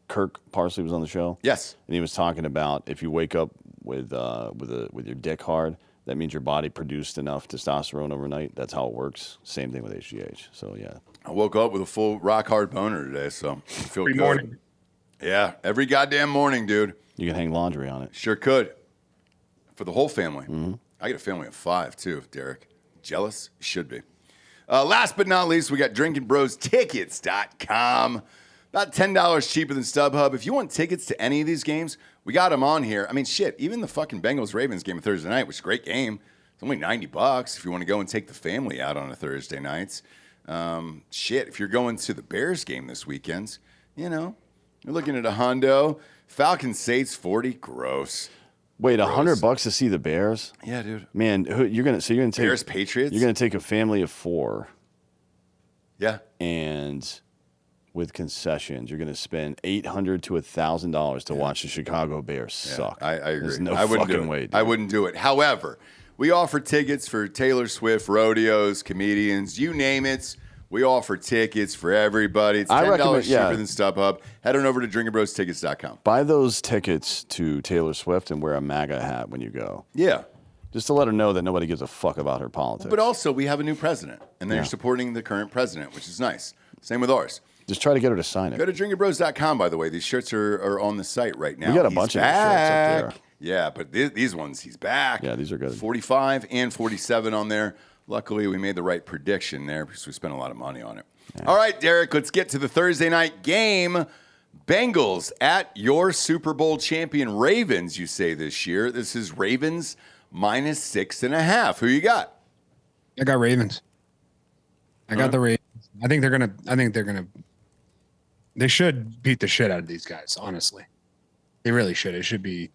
Kirk Parsley was on the show? Yes. And he was talking about if you wake up with your dick hard, that means your body produced enough testosterone overnight. That's how it works. Same thing with HGH. So yeah. I woke up with a full rock hard boner today, so I feel Every good. morning. Yeah, every goddamn morning, dude. You can hang laundry on it. Sure could. For the whole family. I got a family of 5 too, Derek. Jealous? You should be. Last but not least, we got DrinkinBrosTickets.com. About $10 cheaper than StubHub. If you want tickets to any of these games, we got them on here. I mean, shit, even the fucking Bengals-Ravens game of Thursday night, which is a great game. It's only $90 if you want to go and take the family out on a Thursday night. Shit, if you're going to the Bears game this weekend, you're looking at a hundo. Falcons Saints 40, gross. Wait, $100 to see the Bears? Yeah, dude. Man, you're gonna take Bears Patriots. You're gonna take a family of 4. Yeah. And with concessions, you're gonna spend $800 to $1,000 to watch the Chicago Bears suck. I agree. There's no I wouldn't fucking do it. way. Dude. I wouldn't do it. However, we offer tickets for Taylor Swift, rodeos, comedians, you name it. We offer tickets for everybody. It's $10 cheaper than StubHub. Head on over to DrinkinBrosTickets.com. Buy those tickets to Taylor Swift and wear a MAGA hat when you go. Yeah. Just to let her know that nobody gives a fuck about her politics. But also, we have a new president, and then you're supporting the current president, which is nice. Same with ours. Just try to get her to sign it. Go to DrinkinBros.com, by the way. These shirts are on the site right now. We got a bunch of shirts up there. Yeah, but these ones, he's back. Yeah, these are good. 45 and 47 on there. Luckily, we made the right prediction there because we spent a lot of money on it. Yeah. All right, Derek, let's get to the Thursday night game. Bengals at your Super Bowl champion Ravens, you say this year. This is Ravens minus 6.5. Who you got? I got Ravens. I got the Ravens. I think they're gonna. They should beat the shit out of these guys. Honestly, they really should. It should be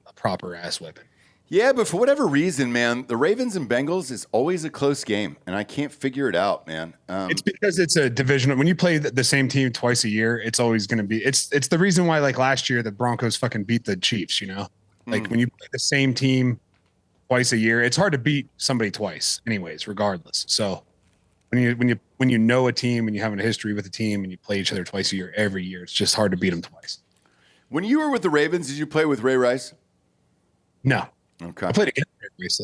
a proper ass whipping. Yeah, but for whatever reason, man, the Ravens and Bengals is always a close game, and I can't figure it out, man. It's because it's a division. When you play the same team twice a year, it's always going to be. It's the reason why, like last year, the Broncos fucking beat the Chiefs. You know, like when you play the same team twice a year, it's hard to beat somebody twice, anyways, regardless. So when you know a team and you have a history with a team and you play each other twice a year, every year, it's just hard to beat them twice. When you were with the Ravens, did you play with Ray Rice? No. Okay. I played against Ray Rice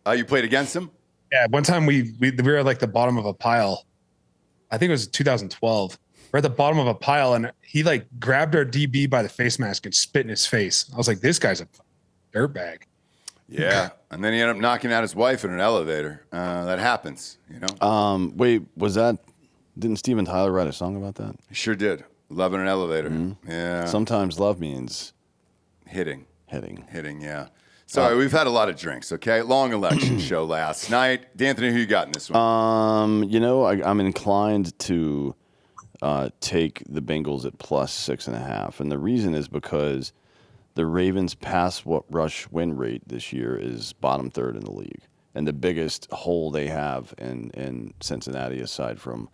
though. You played against him? Yeah. One time we were at like the bottom of a pile. I think it was 2012. We're at the bottom of a pile and he like grabbed our DB by the face mask and spit in his face. I was like, this guy's a dirtbag. Yeah. And then he ended up knocking out his wife in an elevator. That happens, you know? Wait, didn't Steven Tyler write a song about that? He sure did. Love in an elevator. Mm-hmm. Yeah. Sometimes love means hitting, yeah. Sorry, we've had a lot of drinks, okay? Long election show last night. D'Anthony, who you got in this one? I'm inclined to take the Bengals at plus 6.5. And the reason is because the Ravens' pass rush win rate this year is bottom third in the league. And the biggest hole they have in Cincinnati, aside from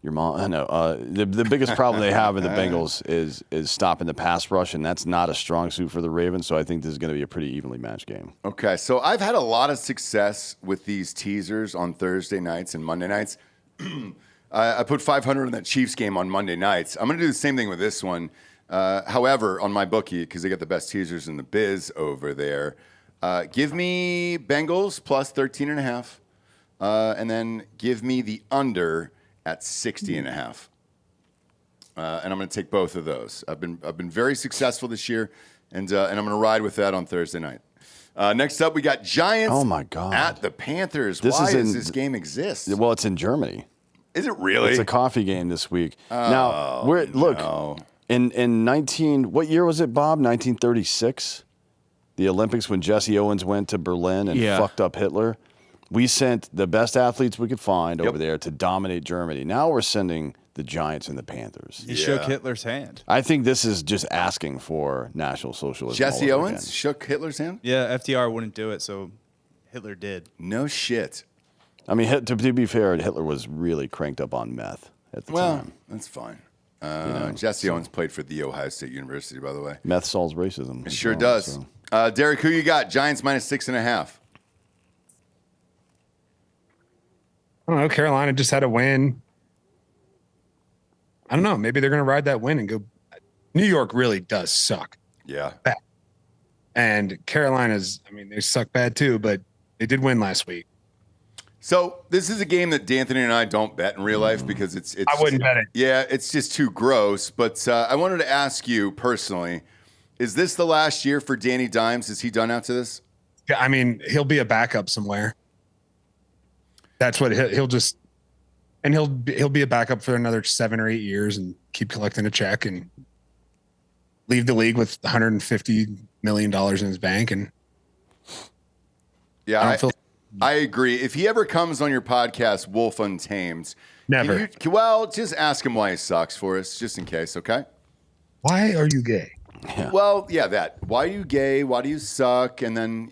your mom, I know, the biggest problem they have in the Bengals is stopping the pass rush, and that's not a strong suit for the Ravens. So I think this is going to be a pretty evenly matched game. Okay, so I've had a lot of success with these teasers on Thursday nights and Monday nights. I put 500 in that Chiefs game on Monday nights. I'm going to do the same thing with this one. However, on my bookie, because they got the best teasers in the biz over there, give me Bengals plus 13.5, and then give me the under at 60.5. And I'm going to take both of those. I've been very successful this year, and I'm going to ride with that on Thursday night. Next up, we got Giants. Oh my God. At the Panthers. Why does this game exist? Well, it's in Germany. Is it really? It's a coffee game this week. Look. In what year was it, Bob? 1936, the Olympics, when Jesse Owens went to Berlin and fucked up Hitler. We sent the best athletes we could find over there to dominate Germany. Now we're sending the Giants and the Panthers. He shook Hitler's hand. I think this is just asking for National Socialism. Jesse Owens shook Hitler's hand? Yeah, FDR wouldn't do it, so Hitler did. No shit. I mean, to be fair, Hitler was really cranked up on meth at the time. That's fine. Jesse Owens played for The Ohio State University, by the way. Meth solves racism. It sure does. So. Derek, who you got? Giants minus 6.5. I don't know. Carolina just had a win. I don't know. Maybe they're going to ride that win and go. New York really does suck. Yeah. Bad. And Carolina's, I mean, they suck bad too, but they did win last week. So this is a game that D'Anthony and I don't bet in real life because it's I wouldn't bet it. Yeah, it's just too gross. But I wanted to ask you personally, is this the last year for Danny Dimes? Is he done after this? Yeah, I mean, he'll be a backup somewhere. That's what he'll just, and he'll be a backup for another 7 or 8 years and keep collecting a check and leave the league with $150 million in his bank. And yeah, I agree. If he ever comes on your podcast, Wolf Untamed, never. Just ask him why he sucks for us, just in case, okay? Why are you gay? Yeah. Well, yeah, that. Why are you gay? Why do you suck? And then,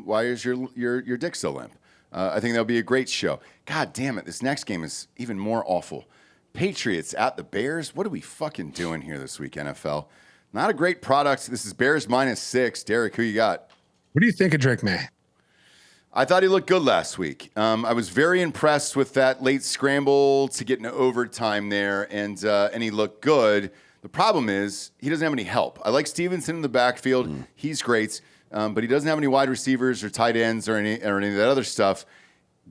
why is your dick so limp? I think that'll be a great show. God damn it, this next game is even more awful. Patriots at the Bears. What are we fucking doing here this week, NFL? Not a great product. This is Bears minus 6. Derek, who you got? What do you think of Drake May? I thought he looked good last week. I was very impressed with that late scramble to get into overtime there, and he looked good. The problem is he doesn't have any help. I like Stevenson in the backfield. He's great, but he doesn't have any wide receivers or tight ends or any of that other stuff.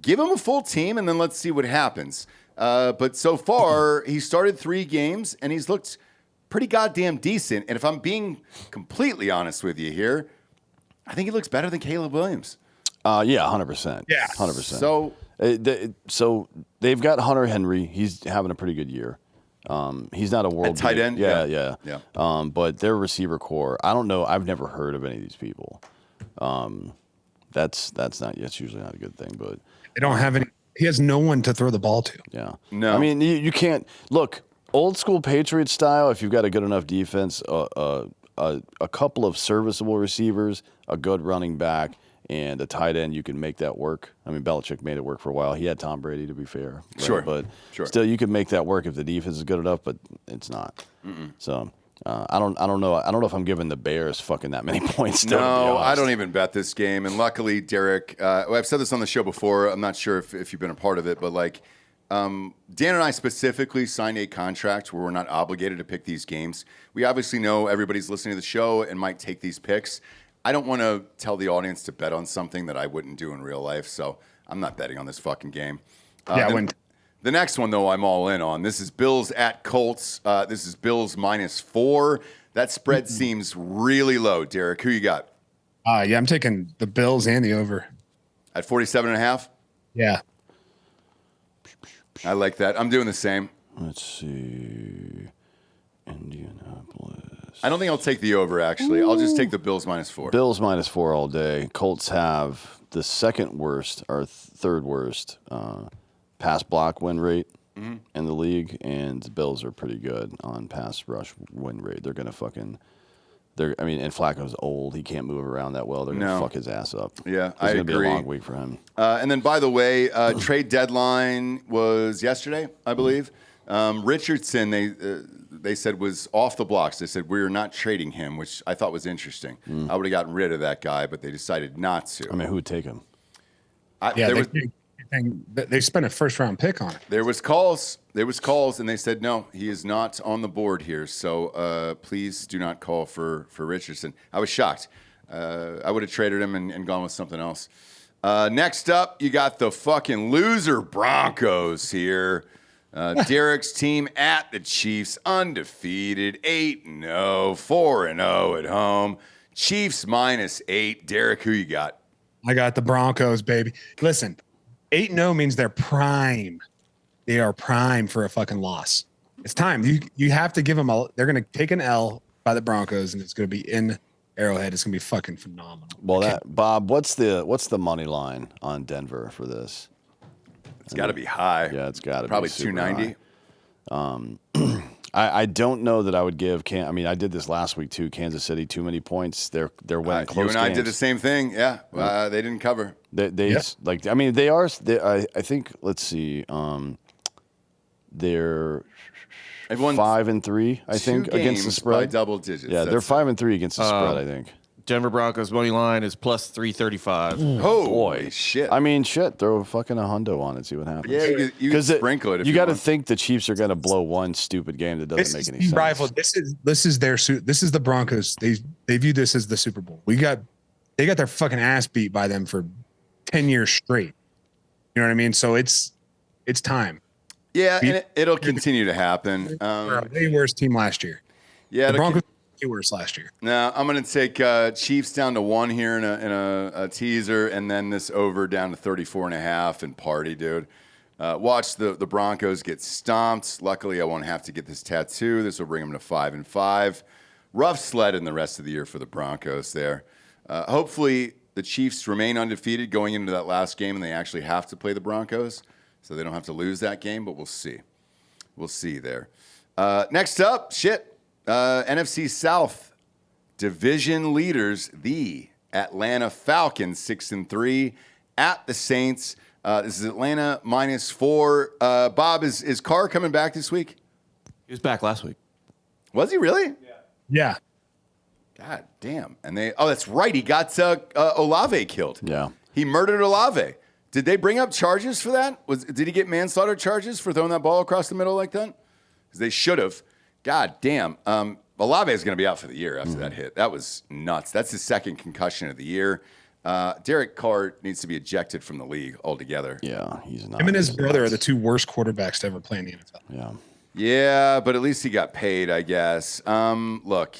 Give him a full team, and then let's see what happens. But so far, he started 3 games, and he's looked pretty goddamn decent. And if I'm being completely honest with you here, I think he looks better than Caleb Williams. Yeah, 100%. Yeah. 100%. So they've got Hunter Henry. He's having a pretty good year. He's not a world tight end. Yeah. But their receiver core, I don't know. I've never heard of any of these people. That's usually not a good thing. But they don't have any. He has no one to throw the ball to. Yeah. No. I mean, you can't look old school Patriot style. If you've got a good enough defense, a couple of serviceable receivers, a good running back, and a tight end, you can make that work. I mean, Belichick made it work for a while. He had Tom Brady, to be fair. Right? Sure. But still, you can make that work if the defense is good enough. But it's not. So. I don't know. I don't know if I'm giving the Bears fucking that many points. Still, No, I don't even bet this game. And luckily, Derek, I've said this on the show before. I'm not sure if you've been a part of it, but like Dan and I specifically signed a contract where we're not obligated to pick these games. We obviously know everybody's listening to the show and might take these picks. I don't want to tell the audience to bet on something that I wouldn't do in real life, so I'm not betting on this fucking game. I wouldn't. The next one, though, I'm all in on. This is Bills at Colts. This is Bills -4. That spread seems really low, Derek. Who you got? Yeah, I'm taking the Bills and the over. At 47.5? Yeah. I like that. I'm doing the same. Let's see. Indianapolis. I don't think I'll take the over, actually. I'll just take the Bills -4. Bills -4 all day. Colts have the second worst or third worst pass block win rate in the league, and the Bills are pretty good on pass rush win rate. They're gonna and Flacco's old. He can't move around that well. They're gonna fuck his ass up. Yeah, it's I gonna agree. be a long week for him. And then, by the way, trade deadline was yesterday, I believe. Richardson, they said was off the blocks. They said we're not trading him, which I thought was interesting. I would have gotten rid of that guy, but they decided not to. I mean, who would take him? They spent a first-round pick on it. There was calls, and they said no, he is not on the board here. So please do not call for Richardson. I was shocked. I would have traded him and gone with something else. Next up, you got the fucking loser Broncos here. Derek's team at the Chiefs, undefeated, 8-0, 4-0 at home. Chiefs -8. Derek, who you got? I got the Broncos, baby. Listen, 8-0 means they're prime. They are prime for a fucking loss. It's time. You have to give them they're going to take an L by the Broncos, and it's going to be in Arrowhead. It's going to be fucking phenomenal. Well, Bob, what's the money line on Denver for this? It's got to be high. Yeah, it's got to be probably super 290. I don't know that I would give. I did this last week too. Kansas City too many points. They're winning close games. You and I did the same thing. Yeah, they didn't cover. They are. I think. Let's see. They're 5-3. I think against the spread by double digits. Yeah, they're 5-3 against the spread. I think. Denver Broncos money line is +335. Oh boy, shit! I mean, shit. Throw a fucking hundo on it. See what happens. Yeah, you can sprinkle it. If you got to think the Chiefs are going to blow one stupid game that doesn't make any sense. Rival. This is the Broncos. They view this as the Super Bowl. They got their fucking ass beat by them for 10 years straight. You know what I mean? So it's time. Yeah, and it'll continue to happen. We're a way worse team last year. Yeah, the Broncos were worse last year. Now I'm going to take Chiefs down to 1 here in a teaser, and then this over down to 34.5 and party, dude. Watch the Broncos get stomped. Luckily, I won't have to get this tattoo. This will bring them to 5-5. Rough sled in the rest of the year for the Broncos there. Hopefully, the Chiefs remain undefeated going into that last game, and they actually have to play the Broncos, so they don't have to lose that game, but we'll see. We'll see there. Next up, NFC South division leaders, the Atlanta Falcons, 6-3 at the Saints. This is Atlanta -4. Bob, is Carr coming back this week? He was back last week. Was he really? Yeah. God damn. And that's right. He got Olave killed. Yeah. He murdered Olave. Did they bring up charges for that? Did he get manslaughter charges for throwing that ball across the middle like that? Because they should have. God damn. Olave is going to be out for the year after that hit. That was nuts. That's his second concussion of the year. Derek Carr needs to be ejected from the league altogether. Yeah, he's not. Him and his brother are the two worst quarterbacks to ever play in the NFL. Yeah. Yeah, but at least he got paid, I guess. Look,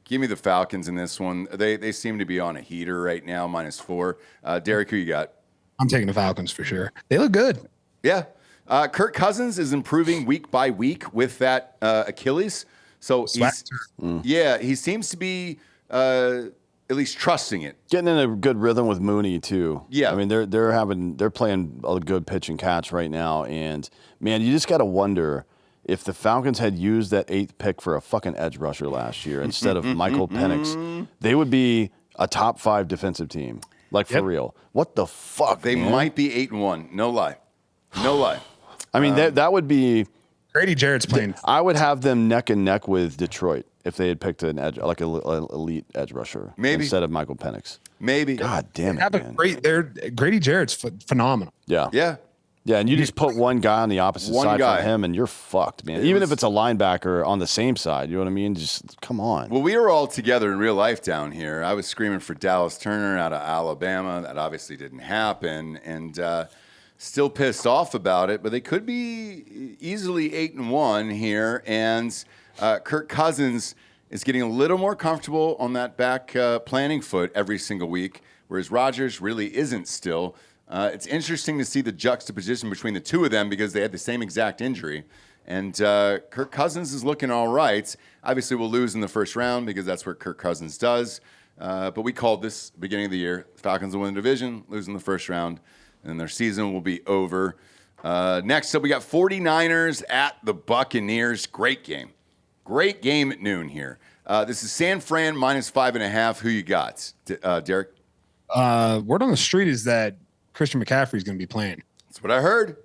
Give me the Falcons in this one. They seem to be on a heater right now, -4. Derek, who you got? I'm taking the Falcons for sure. They look good. Yeah. Kirk Cousins is improving week by week with that Achilles. So he seems to be at least trusting it. Getting in a good rhythm with Mooney too. Yeah. I mean, they're playing a good pitch and catch right now, and man, you just got to wonder if the Falcons had used that 8th pick for a fucking edge rusher last year instead of Michael Penix, they would be a top 5 defensive team. Like, for real. What the fuck, They man? might be 8-1. No lie. No lie. I mean, that would be... Grady Jarrett's playing. I would have them neck and neck with Detroit if they had picked an edge, like an elite edge rusher, Maybe. instead of Michael Penix. Maybe. God damn it, Have a man. Grady Jarrett's phenomenal. Yeah. Yeah. Yeah, and you just put one guy on the opposite side from him, and you're fucked, man. Even if it's a linebacker on the same side, you know what I mean? Just come on. Well, we were all together in real life down here. I was screaming for Dallas Turner out of Alabama. That obviously didn't happen, and still pissed off about it. But they could be easily 8-1 here, and Kirk Cousins is getting a little more comfortable on that back planning foot every single week, whereas Rodgers really isn't still. It's interesting to see the juxtaposition between the two of them because they had the same exact injury. And Kirk Cousins is looking all right. Obviously, we'll lose in the first round because that's what Kirk Cousins does. But we called this beginning of the year. The Falcons will win the division, lose in the first round, and their season will be over. Next up, we got 49ers at the Buccaneers. Great game. Great game at noon here. This is San Fran -5.5. Who you got, Derek? Word on the street is that Christian McCaffrey is going to be playing. That's what I heard.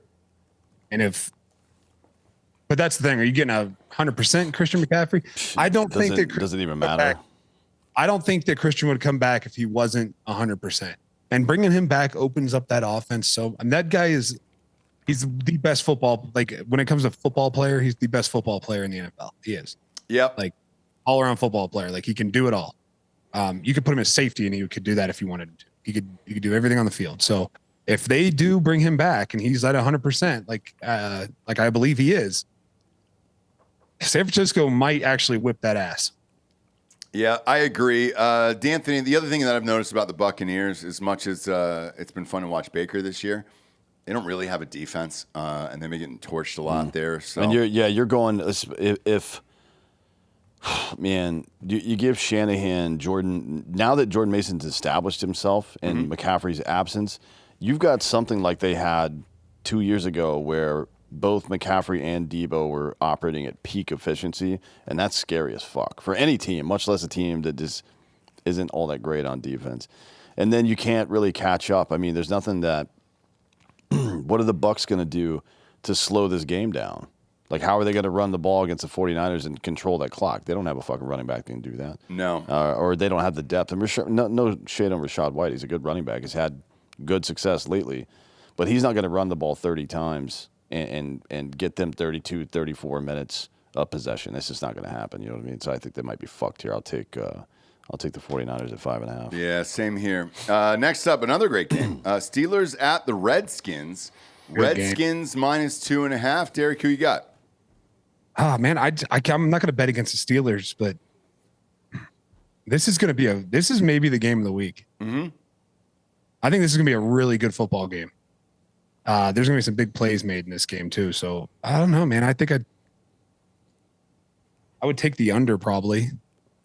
But that's the thing. Are you getting 100% Christian McCaffrey? I don't think that doesn't even matter. I don't think that Christian would come back if he wasn't 100%. And bringing him back opens up that offense. So, and that guy he's the best football. Like when it comes to football player, he's the best football player in the NFL. He is. Yep. Like all around football player. Like he can do it all. You could put him as safety, and he could do that if you wanted him to. He could do everything on the field. So if they do bring him back and he's at 100%, like I believe he is, San Francisco might actually whip that ass. Yeah, I agree. D'Anthony, the other thing that I've noticed about the Buccaneers, as much as it's been fun to watch Baker this year, they don't really have a defense, and they've been getting torched a lot there. So. And you're going if man, you give Shanahan Jordan now that Jordan Mason's established himself in McCaffrey's absence, you've got something like they had 2 years ago where both McCaffrey and Debo were operating at peak efficiency, and that's scary as fuck for any team, much less a team that just isn't all that great on defense. And then you can't really catch up. I mean, there's nothing that what are the Bucs going to do to slow this game down? Like, how are they going to run the ball against the 49ers and control that clock? They don't have a fucking running back that can do that. No. Or they don't have the depth. And no shade on Rashad White. He's a good running back. He's had good success lately. But he's not going to run the ball 30 times and get them 32, 34 minutes of possession. That's just not going to happen. You know what I mean? So I think they might be fucked here. I'll take the 49ers at 5.5. Yeah, same here. Next up, another great game. Steelers at the Redskins. Redskins -2.5. Derek, who you got? Oh man, I'm not going to bet against the Steelers, but this is maybe the game of the week. Mm-hmm. I think this is going to be a really good football game. There's going to be some big plays made in this game too. So I don't know, man. I think I would take the under probably.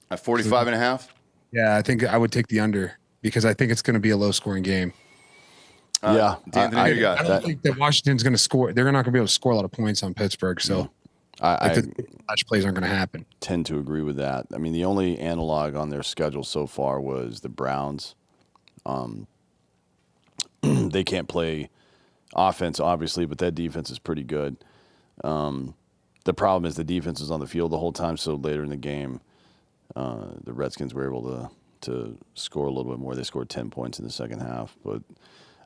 At 45.5? Yeah, I think I would take the under because I think it's going to be a low scoring game. Yeah. D'Anthony, who you got? I don't think that Washington's going to score. They're not going to be able to score a lot of points on Pittsburgh. So the plays aren't going to happen. Tend to agree with that. I mean, the only analog on their schedule so far was the Browns. They can't play offense, obviously, but that defense is pretty good. The problem is the defense is on the field the whole time, so later in the game, the Redskins were able to score a little bit more. They scored 10 points in the second half, but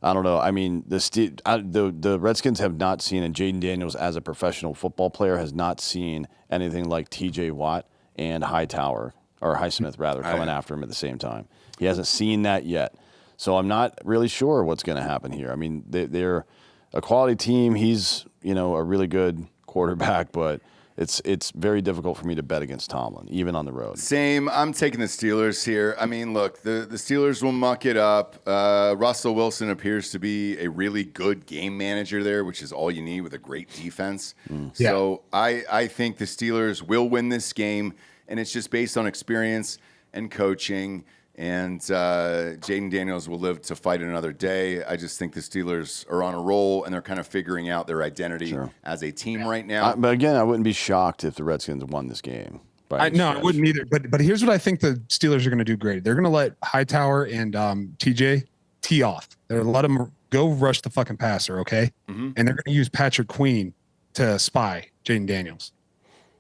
I don't know. I mean, the Redskins have not seen, and Jaden Daniels as a professional football player has not seen anything like T.J. Watt and Highsmith rather, coming after him at the same time. He hasn't seen that yet. So I'm not really sure what's going to happen here. I mean, they're a quality team. He's, a really good quarterback, but it's very difficult for me to bet against Tomlin, even on the road. Same. I'm taking the Steelers here. I mean, look, the Steelers will muck it up. Russell Wilson appears to be a really good game manager there, which is all you need with a great defense. So I think the Steelers will win this game, and it's just based on experience and coaching. And Jaden Daniels will live to fight another day. I just think the Steelers are on a roll, and they're kind of figuring out their identity as a team right now. But again, I wouldn't be shocked if the Redskins won this game. No, I wouldn't either. But here's what I think the Steelers are going to do great. They're going to let Hightower and TJ tee off. They're going to let them go rush the fucking passer, okay? And they're going to use Patrick Queen to spy Jaden Daniels.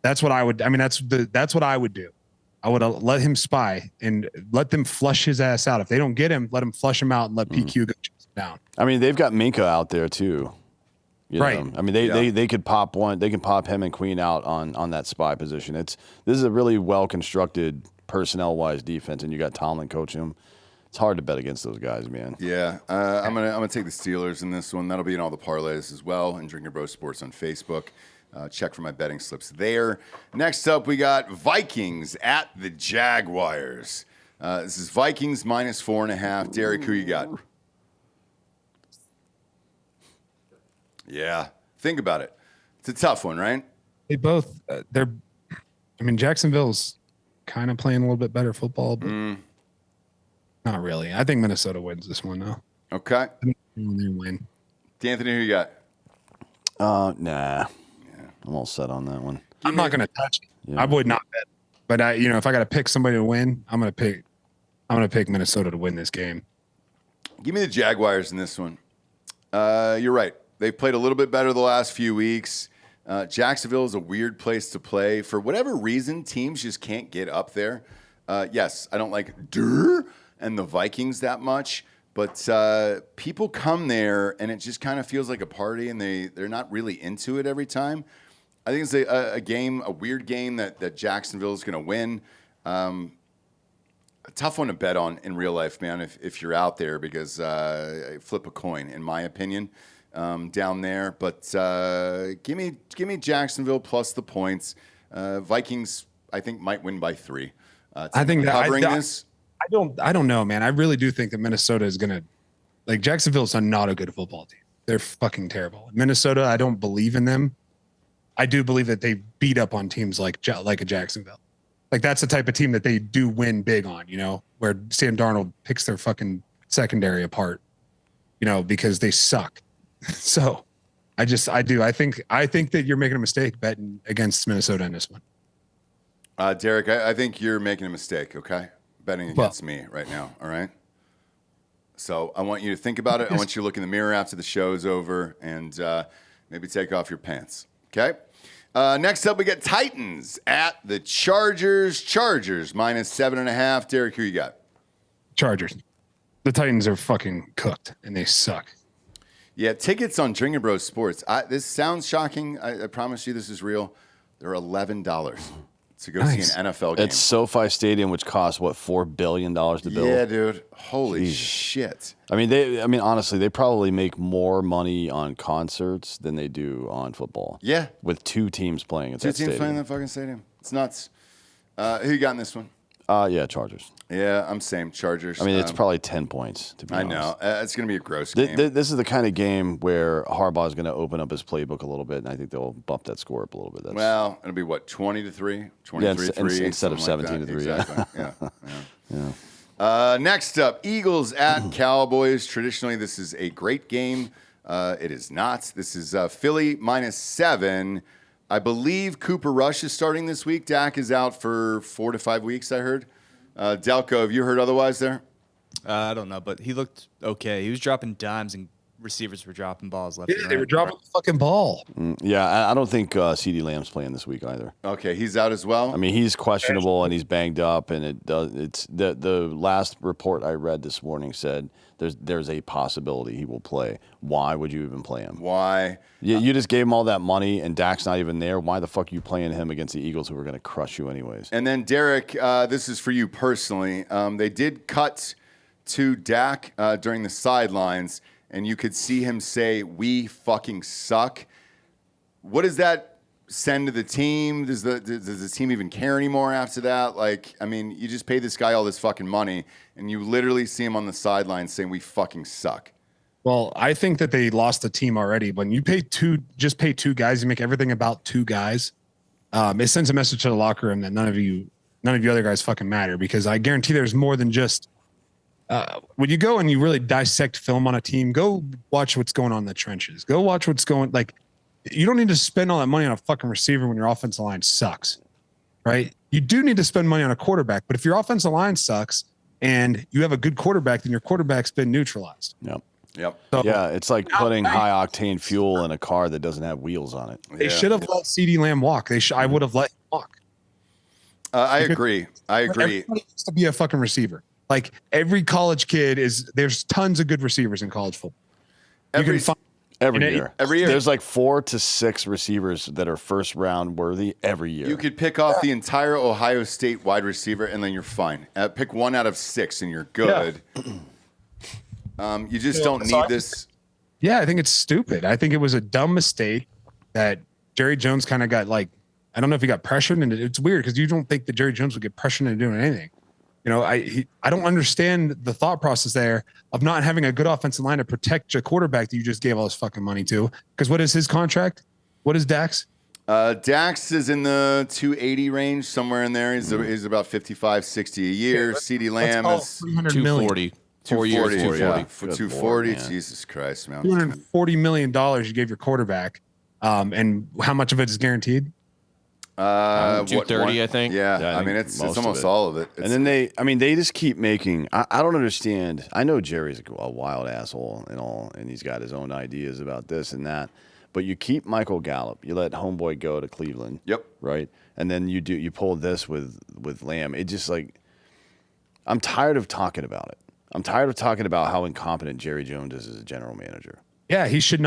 That's what I would. I mean, that's what I would do. I would let him spy and let them flush his ass out. If they don't get him, let him flush him out and let PQ go chase him down. I mean, they've got Minka out there too. You know? I mean, they could pop one. They can pop him and Queen out on that spy position. This is a really well constructed personnel wise defense, and you got Tomlin coaching them. It's hard to bet against those guys, man. Yeah, I'm gonna take the Steelers in this one. That'll be in all the parlays as well. And Drinkin Bros Sports on Facebook. Check for my betting slips there. Next up, we got Vikings at the Jaguars. This is Vikings minus 4.5. Derek, who you got? Yeah, think about it. It's a tough one, right? They both, Jacksonville's kind of playing a little bit better football, but not really. I think Minnesota wins this one, though. Okay. They win. D'Anthony, who you got? Nah. I'm all set on that one. I'm not going to touch it. Yeah. I would not bet. But if I got to pick somebody to win, I'm going to pick Minnesota to win this game. Give me the Jaguars in this one. You're right. They've played a little bit better the last few weeks. Jacksonville is a weird place to play. For whatever reason, teams just can't get up there. Yes, I don't like Durr and the Vikings that much, but people come there and it just kind of feels like a party, and they're not really into it every time. I think it's a weird game that Jacksonville is going to win. A tough one to bet on in real life, man, if you're out there, because flip a coin, in my opinion, down there. But give me Jacksonville plus the points. Vikings, I think, might win by 3. I think covering this. I don't know, man. I really do think that Minnesota is going to, Jacksonville's not a good football team. They're fucking terrible. Minnesota, I don't believe in them. I do believe that they beat up on teams like a Jacksonville. That's the type of team that they do win big on, where Sam Darnold picks their fucking secondary apart, because they suck. So I think that you're making a mistake betting against Minnesota in this one. Derek, I think you're making a mistake, okay? Betting against me right now, all right? So I want you to think about it. I want you to look in the mirror after the show is over and maybe take off your pants, okay? Next up, we got Titans at the Chargers. Chargers minus 7.5. Derek, who you got? Chargers. The Titans are fucking cooked, and they suck. Yeah, tickets on Drinkin Bros Sports. This sounds shocking. I promise you this is real. They're $11 to go see an NFL game. It's SoFi Stadium, which costs $4 billion to build. Yeah, dude. Holy shit. I mean, honestly, they probably make more money on concerts than they do on football. Yeah, with 2 teams playing at that stadium. 2 teams playing in that fucking stadium. It's nuts. Who you got in this one? Yeah, Chargers. Yeah, I'm same Chargers. I mean, it's probably 10 points, to be honest. I know. It's going to be a gross game. This is the kind of game where Harbaugh is going to open up his playbook a little bit, and I think they'll bump that score up a little bit. It'll be 20-3? 23-3? Instead of 17-3. Exactly. Yeah. Next up, Eagles at Cowboys. Traditionally, this is a great game. It is not. This is Philly minus 7. I believe Cooper Rush is starting this week. Dak is out for 4 to 5 weeks, I heard. Delco, have you heard otherwise there? I don't know, but he looked okay. He was dropping dimes and receivers were dropping balls left and right. They were dropping the fucking ball. Yeah, I don't think CeeDee Lamb's playing this week either. Okay, he's out as well? I mean, he's questionable and he's banged up, and it's the last report I read this morning said there's a possibility he will play. Why would you even play him? Why? You just gave him all that money, and Dak's not even there. Why the fuck are you playing him against the Eagles, who are going to crush you anyways? And then, Derek, this is for you personally. They did cut to Dak during the sidelines, and you could see him say, "We fucking suck." What does that send to the team? Does the team even care anymore after that? Like, I mean, you just pay this guy all this fucking money, and you literally see him on the sidelines saying, "We fucking suck." Well, I think that they lost the team already. When you pay two guys, you make everything about two guys. It sends a message to the locker room that none of you other guys fucking matter, because I guarantee there's more than just when you go and you really dissect film on a team, go watch what's going on in the trenches. Go watch what's going, like, you don't need to spend all that money on a fucking receiver when your offensive line sucks, right? You do need to spend money on a quarterback, but if your offensive line sucks and you have a good quarterback, then your quarterback's been neutralized. Yep. So, Yeah, it's like putting high octane fuel in a car that doesn't have wheels on it. They should have let CeeDee Lamb walk. I would have let him walk. I agree. Everybody needs to be a fucking receiver. Like, every college kid there's tons of good receivers in college football. Every year. Every year. There's like 4 to 6 receivers that are first round worthy every year. You could pick off the entire Ohio State wide receiver, and then you're fine. Pick 1 out of 6, and you're good. Yeah. You just don't need this. Yeah, I think it's stupid. I think it was a dumb mistake that Jerry Jones kind of got, like, I don't know if he got pressured, and it's weird because you don't think that Jerry Jones would get pressured into doing anything. You know, I don't understand the thought process there of not having a good offensive line to protect your quarterback that you just gave all this fucking money to. Because what is his contract? What is Dax? Dax is in the 280 range, somewhere in there. He's about 55, 60 a year. CeeDee Lamb is 240. 4 years, 240. For 240. Jesus Christ, man. $240 million you gave your quarterback. And how much of it is guaranteed? 230, I think. Yeah, I mean, it's almost all of it. And then they just keep making. I don't understand. I know Jerry's a wild asshole and all, and he's got his own ideas about this and that. But you keep Michael Gallup. You let homeboy go to Cleveland. Yep. Right. And then you pull this with Lamb. It just, like, I'm tired of talking about it. I'm tired of talking about how incompetent Jerry Jones is as a general manager. Yeah, he should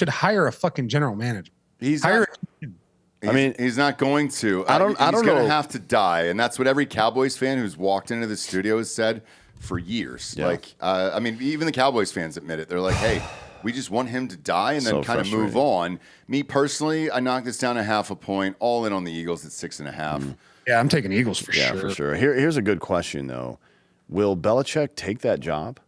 hire a fucking general manager. He's not going to. I don't He's know. going to have to die, and that's what every Cowboys fan who's walked into the studio has said for years. Yeah. Like, I mean, even the Cowboys fans admit it. They're like, "Hey, we just want him to die and then So kind of move on." Me personally, I knocked this down a half a point, all in on the Eagles at 6.5. Yeah, I'm taking Eagles for sure. Yeah, for sure. Here's a good question though: will Belichick take that job?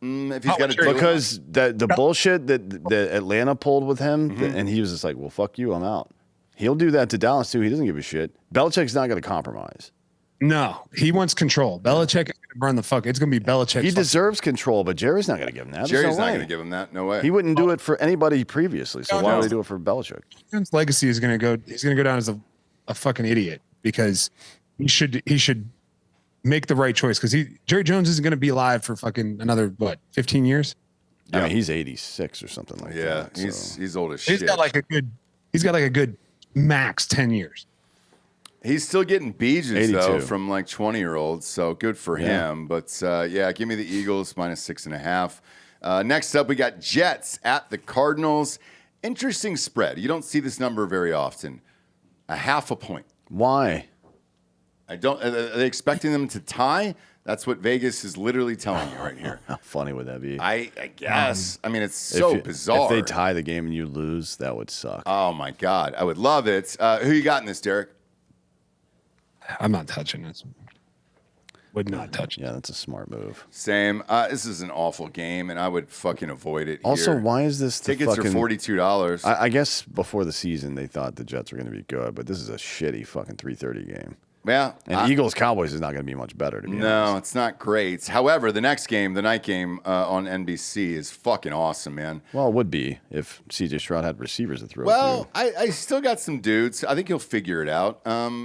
If he's got to, because the bullshit that Atlanta pulled with him, and he was just like, "Well, fuck you, I'm out." He'll do that to Dallas too. He doesn't give a shit. Belichick's not going to compromise. No, he wants control. Belichick is going to burn the fuck. It's going to be Belichick. He deserves control, but Jerry's not going to give him that. Jerry's not going to give him that. No way. He wouldn't do it for anybody previously. So why would he do it for Belichick? His legacy is going to go. He's going to go down as a fucking idiot, because he should make the right choice, because Jerry Jones isn't going to be alive for fucking another 15 years. I mean, he's 86 or something like that. Yeah, he's old as shit. He's got like a good max 10 years. He's still getting beaches 82. though from like 20-year-olds, so good for him. But give me the Eagles minus 6.5. Next up, we got Jets at the Cardinals. Interesting spread. You don't see this number very often. A half a point. Why? Are they expecting them to tie? That's what Vegas is literally telling you right here. How funny would that be? I guess. I mean, it's so bizarre. If they tie the game and you lose, that would suck. Oh my God, I would love it. Who you got in this, Derek? I'm not touching this. Would not touch it. Yeah, that's a smart move. Same. This is an awful game, and I would fucking avoid it. Also, here. why is this? Tickets are $42. I guess before the season they thought the Jets were going to be good, but this is a shitty fucking 3:30 game. Yeah, and Eagles Cowboys is not going to be much better. To be honest. No, it's not great. However, the next game, the night game on NBC, is fucking awesome, man. Well, it would be if CJ Stroud had receivers to throw. Well, I still got some dudes. I think he'll figure it out.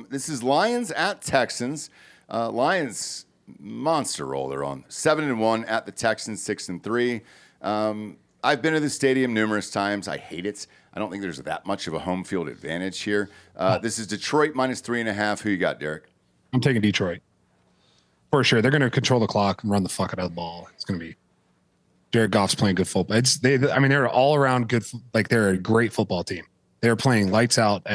This is Lions at Texans. Lions monster roll. They're on 7-1 at the Texans, 6-3. I've been to the stadium numerous times. I hate it. I don't think there's that much of a home field advantage here. This is Detroit minus 3.5. Who you got, Derek? I'm taking Detroit for sure. They're going to control the clock and run the fuck out of the ball. It's going to be Jared Goff's playing good football. They're all around good. Like, they're a great football team. They're playing lights out.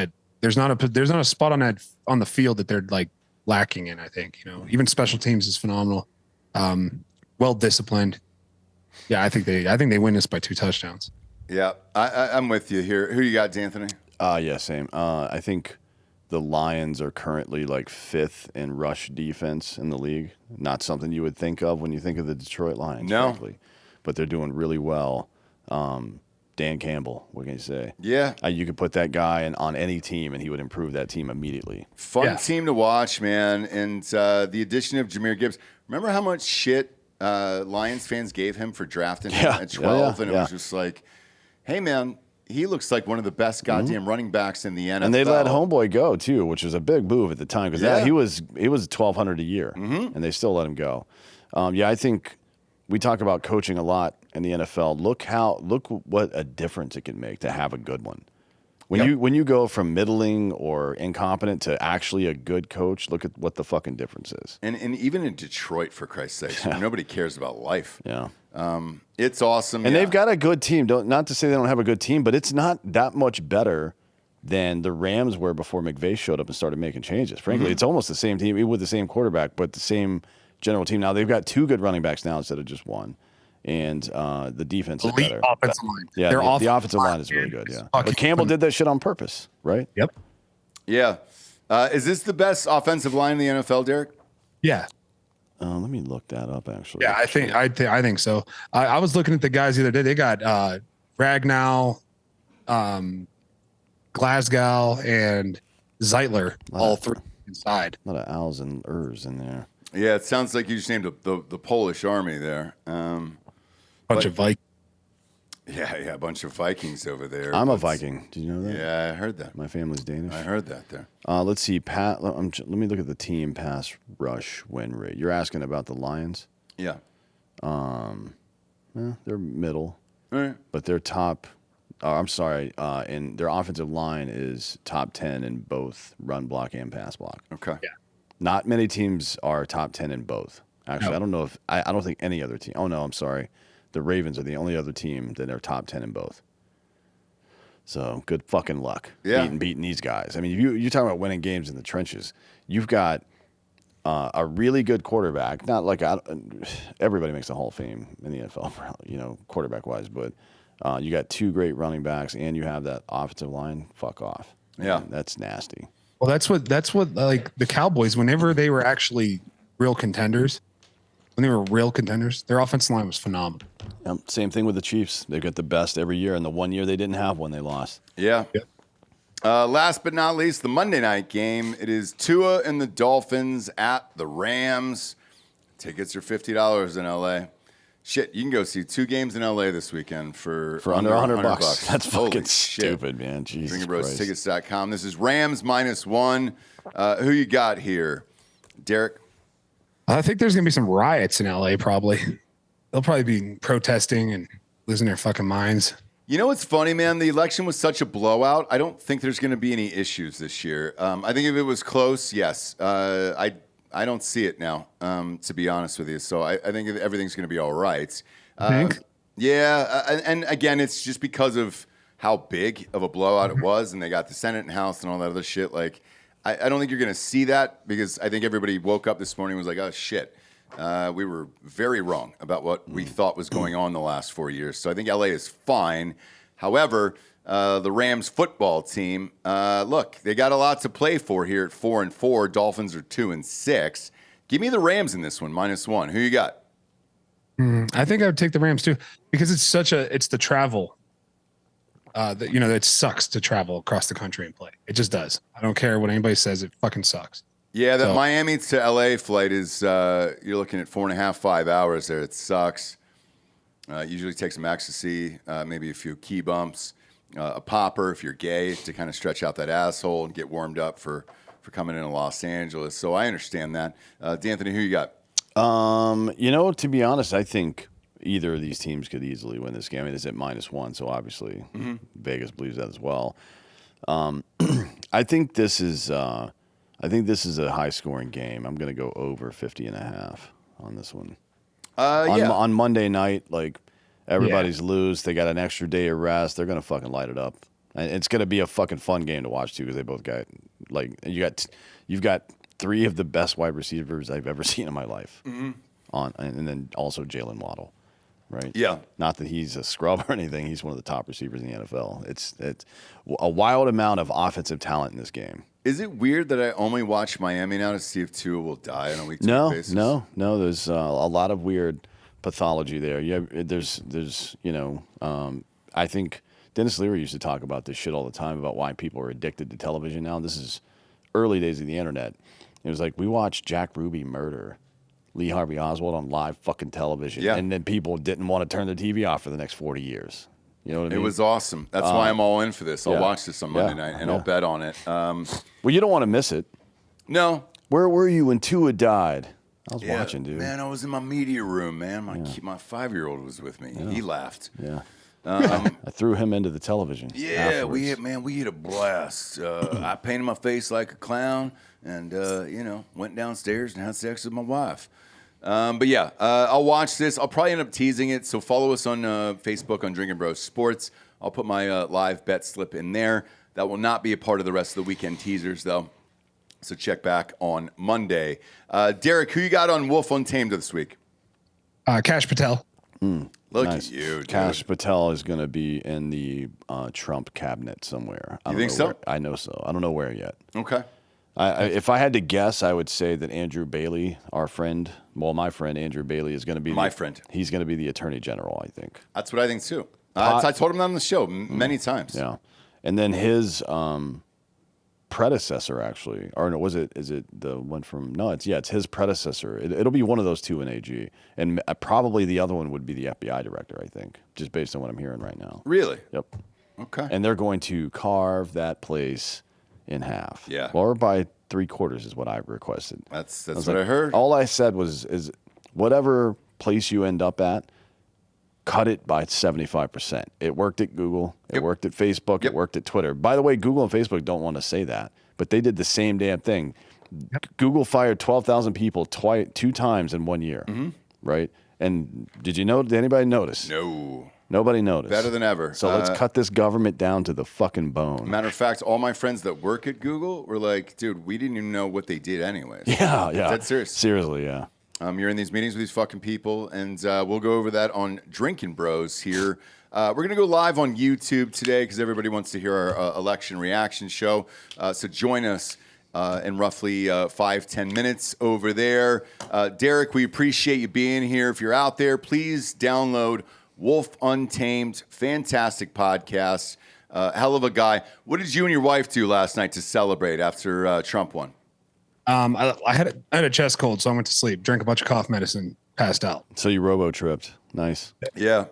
There's not a spot on the field that they're like lacking in. I think, even special teams is phenomenal. Well disciplined. Yeah, I think they win this by 2 touchdowns. Yeah, I'm with you here. Who you got, D'Anthony? Yeah, same. I think the Lions are currently like 5th in rush defense in the league. Not something you would think of when you think of the Detroit Lions, frankly. But they're doing really well. Dan Campbell, what can you say? Yeah. You could put that guy on any team, and he would improve that team immediately. Fun team to watch, man. And the addition of Jahmyr Gibbs. Remember how much shit Lions fans gave him for drafting him at 12? And it was just like, hey, man, he looks like one of the best goddamn running backs in the NFL. And they let Homeboy go, too, which was a big move at the time because he was $1,200 a year, and they still let him go. I think we talk about coaching a lot in the NFL. Look what a difference it can make to have a good one. When you go from middling or incompetent to actually a good coach, look at what the fucking difference is. And even in Detroit, for Christ's sake, nobody cares about life. Yeah. It's awesome. And they've got a good team. Not to say they don't have a good team, but it's not that much better than the Rams were before McVay showed up and started making changes. Frankly, it's almost the same team with the same quarterback, but the same general team. Now they've got 2 good running backs now instead of just one. And the defense is better. Offensive line. Yeah, the offensive line is really good, yeah. But Campbell did that shit on purpose, right? Yep. Yeah. Is this the best offensive line in the NFL, Derek? Yeah. Let me look that up, actually. Yeah, I think so. I was looking at the guys the other day. They got Ragnow, Glasgow, and Zeitler, all 3 inside. A lot of Al's and Ers in there. Yeah, it sounds like you just named the Polish army there. Bunch of Vikings. Yeah, a bunch of Vikings over there. I'm a Viking. Did you know that? Yeah, I heard that. My family's Danish. I heard that there. Let's see. Let me look at the team pass rush win rate. You're asking about the Lions? Yeah. They're middle, All right. but they're top. I'm sorry. And their offensive line is top 10 in both run block and pass block. Okay. Yeah. Not many teams are top 10 in both. Actually, No. I don't know if I don't think any other team. Oh no, I'm sorry. The Ravens are the only other team that are top 10 in both. So good fucking luck beating these guys. I mean, you're talking about winning games in the trenches. You've got a really good quarterback. Not like everybody makes the Hall of Fame in the NFL, quarterback wise, but you got 2 great running backs, and you have that offensive line. Fuck off. Yeah, Man, that's nasty. Well, that's what like the Cowboys, whenever they were actually real contenders, their offensive line was phenomenal. Same thing with the Chiefs. They've got the best every year, and the one year they didn't have one, they lost. Yeah. Last but not least, the Monday night game. It is Tua and the Dolphins at the Rams. Tickets are $50 in LA. Shit, you can go see 2 games in LA this weekend for under $100. That's Holy fucking shit. stupid, man. Jesus Christ. DrinkinBrosTickets.com. This is Rams -1. Who you got here? Derek? I think there's gonna be some riots in LA. Probably they'll probably be protesting and losing their fucking minds. You know what's funny, man? The election was such a blowout. I don't think there's going to be any issues this year. I think if it was close, yes. I don't see it now, to be honest with you. So I think everything's going to be all right. Think? Yeah, and again, it's just because of how big of a blowout it was, and they got the Senate and House and all that other shit. Like, I don't think you're going to see that because I think everybody woke up this morning and was like, oh, shit. We were very wrong about what we thought was going on the last 4 years. So I think LA is fine. However, the Rams football team, look, they got a lot to play for here at 4-4. Dolphins are 2-6. Give me the Rams in this one, -1. Who you got? I think I would take the Rams too because it's the travel. It sucks to travel across the country and play. It just does. I don't care what anybody says. It fucking sucks. Yeah, that Miami to LA flight is you're looking at 4.5, 5 hours there. It sucks. Usually takes some ecstasy, maybe a few key bumps, a popper if you're gay to kind of stretch out that asshole and get warmed up for coming into Los Angeles. So I understand that. D'Anthony, who you got? To be honest, I think either of these teams could easily win this game. I mean, it's at -1, so obviously Vegas believes that as well. I think this is a high-scoring game. I'm going to go over 50.5 on this one. On Monday night, like everybody's loose. They got an extra day of rest. They're going to fucking light it up. And it's going to be a fucking fun game to watch too because they both got you've got 3 of the best wide receivers I've ever seen in my life. And then also Jalen Waddle. right? Yeah. Not that he's a scrub or anything. He's one of the top receivers in the NFL. It's a wild amount of offensive talent in this game. Is it weird that I only watch Miami now to see if Tua will die on a week-to-week No, basis? no. There's a lot of weird pathology there. Yeah, there's I think Dennis Leary used to talk about this shit all the time about why people are addicted to television now. This is early days of the internet. It was like we watched Jack Ruby murder Lee Harvey Oswald on live fucking television, Yeah. and then people didn't want to turn the TV off for the next 40 years. You know what I mean? It was awesome. That's why I'm all in for this. I'll yeah. watch this on Monday night, and I'll bet on it. Well, you don't want to miss it. No. Where were you when Tua died? I was watching, dude. Man, I was in my media room, man. My 5-year-old was with me. He laughed. Yeah. I threw him into the television. Yeah, afterwards. we had a blast. I painted my face like a clown, and went downstairs and had sex with my wife. But yeah, I'll watch this. I'll probably end up teasing it. So follow us on Facebook on Drinkin' Bros Sports. I'll put my live bet slip in there. That will not be a part of the rest of the weekend teasers, though. So check back on Monday. Derek, who you got on Wolf Untamed this week? Cash Patel. Look Nice. at you, dude. Kash Patel is going to be in the Trump cabinet somewhere. You think so? I know so. I don't know where yet. Okay. If I had to guess, I would say that Andrew Bailey, my friend Andrew Bailey, is going to be He's going to be the Attorney General, I think. That's what I think too. I told him that on the show many times. Yeah, and then his predecessor, actually, or no, is it the one from? No, it's his predecessor. It'll be one of those two in AG, and probably the other one would be the FBI director, I think, just based on what I'm hearing right now. Really? Yep. Okay. And they're going to carve that place in half. Yeah. Or by 3/4 is what I requested. That's what I heard. All I said is whatever place you end up at, cut it by 75%. It worked at Google. It worked at Facebook. Yep. It worked at Twitter. By the way, Google and Facebook don't want to say that, but they did the same damn thing. Google fired 12,000 people 2 times in 1 year, right? And did anybody notice? No. Nobody noticed. Better than ever. So let's cut this government down to the fucking bone. Matter of fact, all my friends that work at Google were like, dude, we didn't even know what they did anyways. Yeah. That's serious. Seriously, yeah. You're in these meetings with these fucking people, and we'll go over that on Drinkin' Bros here. We're going to go live on YouTube today because everybody wants to hear our election reaction show. So join us in roughly 5-10 minutes over there. Derek, we appreciate you being here. If you're out there, please download Wolf Untamed. Fantastic podcast. Hell of a guy. What did you and your wife do last night to celebrate after Trump won? I had a chest cold, so I went to sleep, drank a bunch of cough medicine, passed out. So you robo-tripped. Nice. Yeah.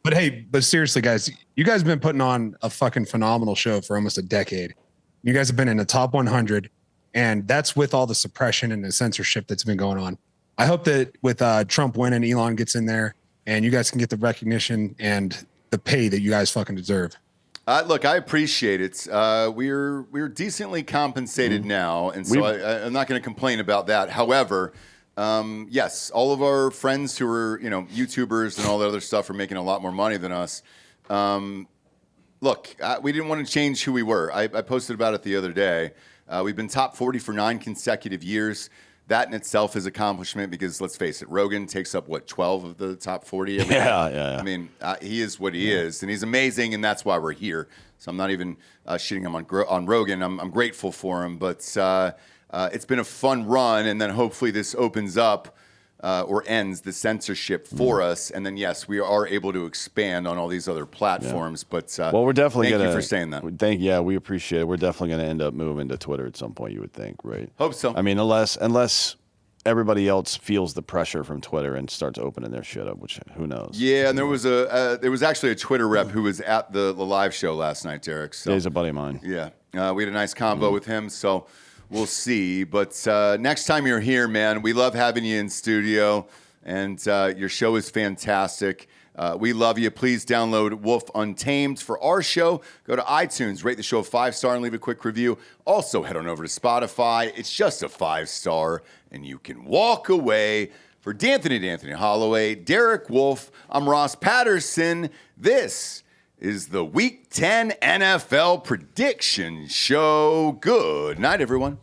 But seriously, guys, you guys have been putting on a fucking phenomenal show for almost a decade. You guys have been in the top 100, and that's with all the suppression and the censorship that's been going on. I hope that with Trump winning, Elon gets in there, and you guys can get the recognition and the pay that you guys fucking deserve. Look, I appreciate it. We're decently compensated now, and so I'm not going to complain about that. However, yes, all of our friends who are YouTubers and all that other stuff are making a lot more money than us. Look, we didn't want to change who we were. I posted about it the other day. We've been top 40 for 9 consecutive years. That in itself is accomplishment because let's face it, Rogan takes up 12 of the top 40. Yeah. I mean, he is what he is, and he's amazing, and that's why we're here. So I'm not even shitting him on Rogan. I'm grateful for him, but it's been a fun run, and then hopefully this opens up or ends the censorship for us, and then yes, we are able to expand on all these other platforms. Yeah. But well, we're definitely thank you for saying that. We appreciate it. We're definitely going to end up moving to Twitter at some point. You would think, right? Hope so. I mean, unless everybody else feels the pressure from Twitter and starts opening their shit up, which who knows? Yeah, and there was actually a Twitter rep who was at the live show last night, Derek. So, he's a buddy of mine. Yeah, we had a nice convo with him, so we'll see. But next time you're here, man, we love having you in studio, and your show is fantastic. We love you. Please download Wolf Untamed for our show. Go to iTunes, rate the show a 5-star, and leave a quick review. Also, head on over to Spotify. It's just a 5-star, and you can walk away. For D'Anthony Holloway, Derek Wolfe, I'm Ross Patterson. This is the Week 10 NFL Prediction Show. Good night, everyone.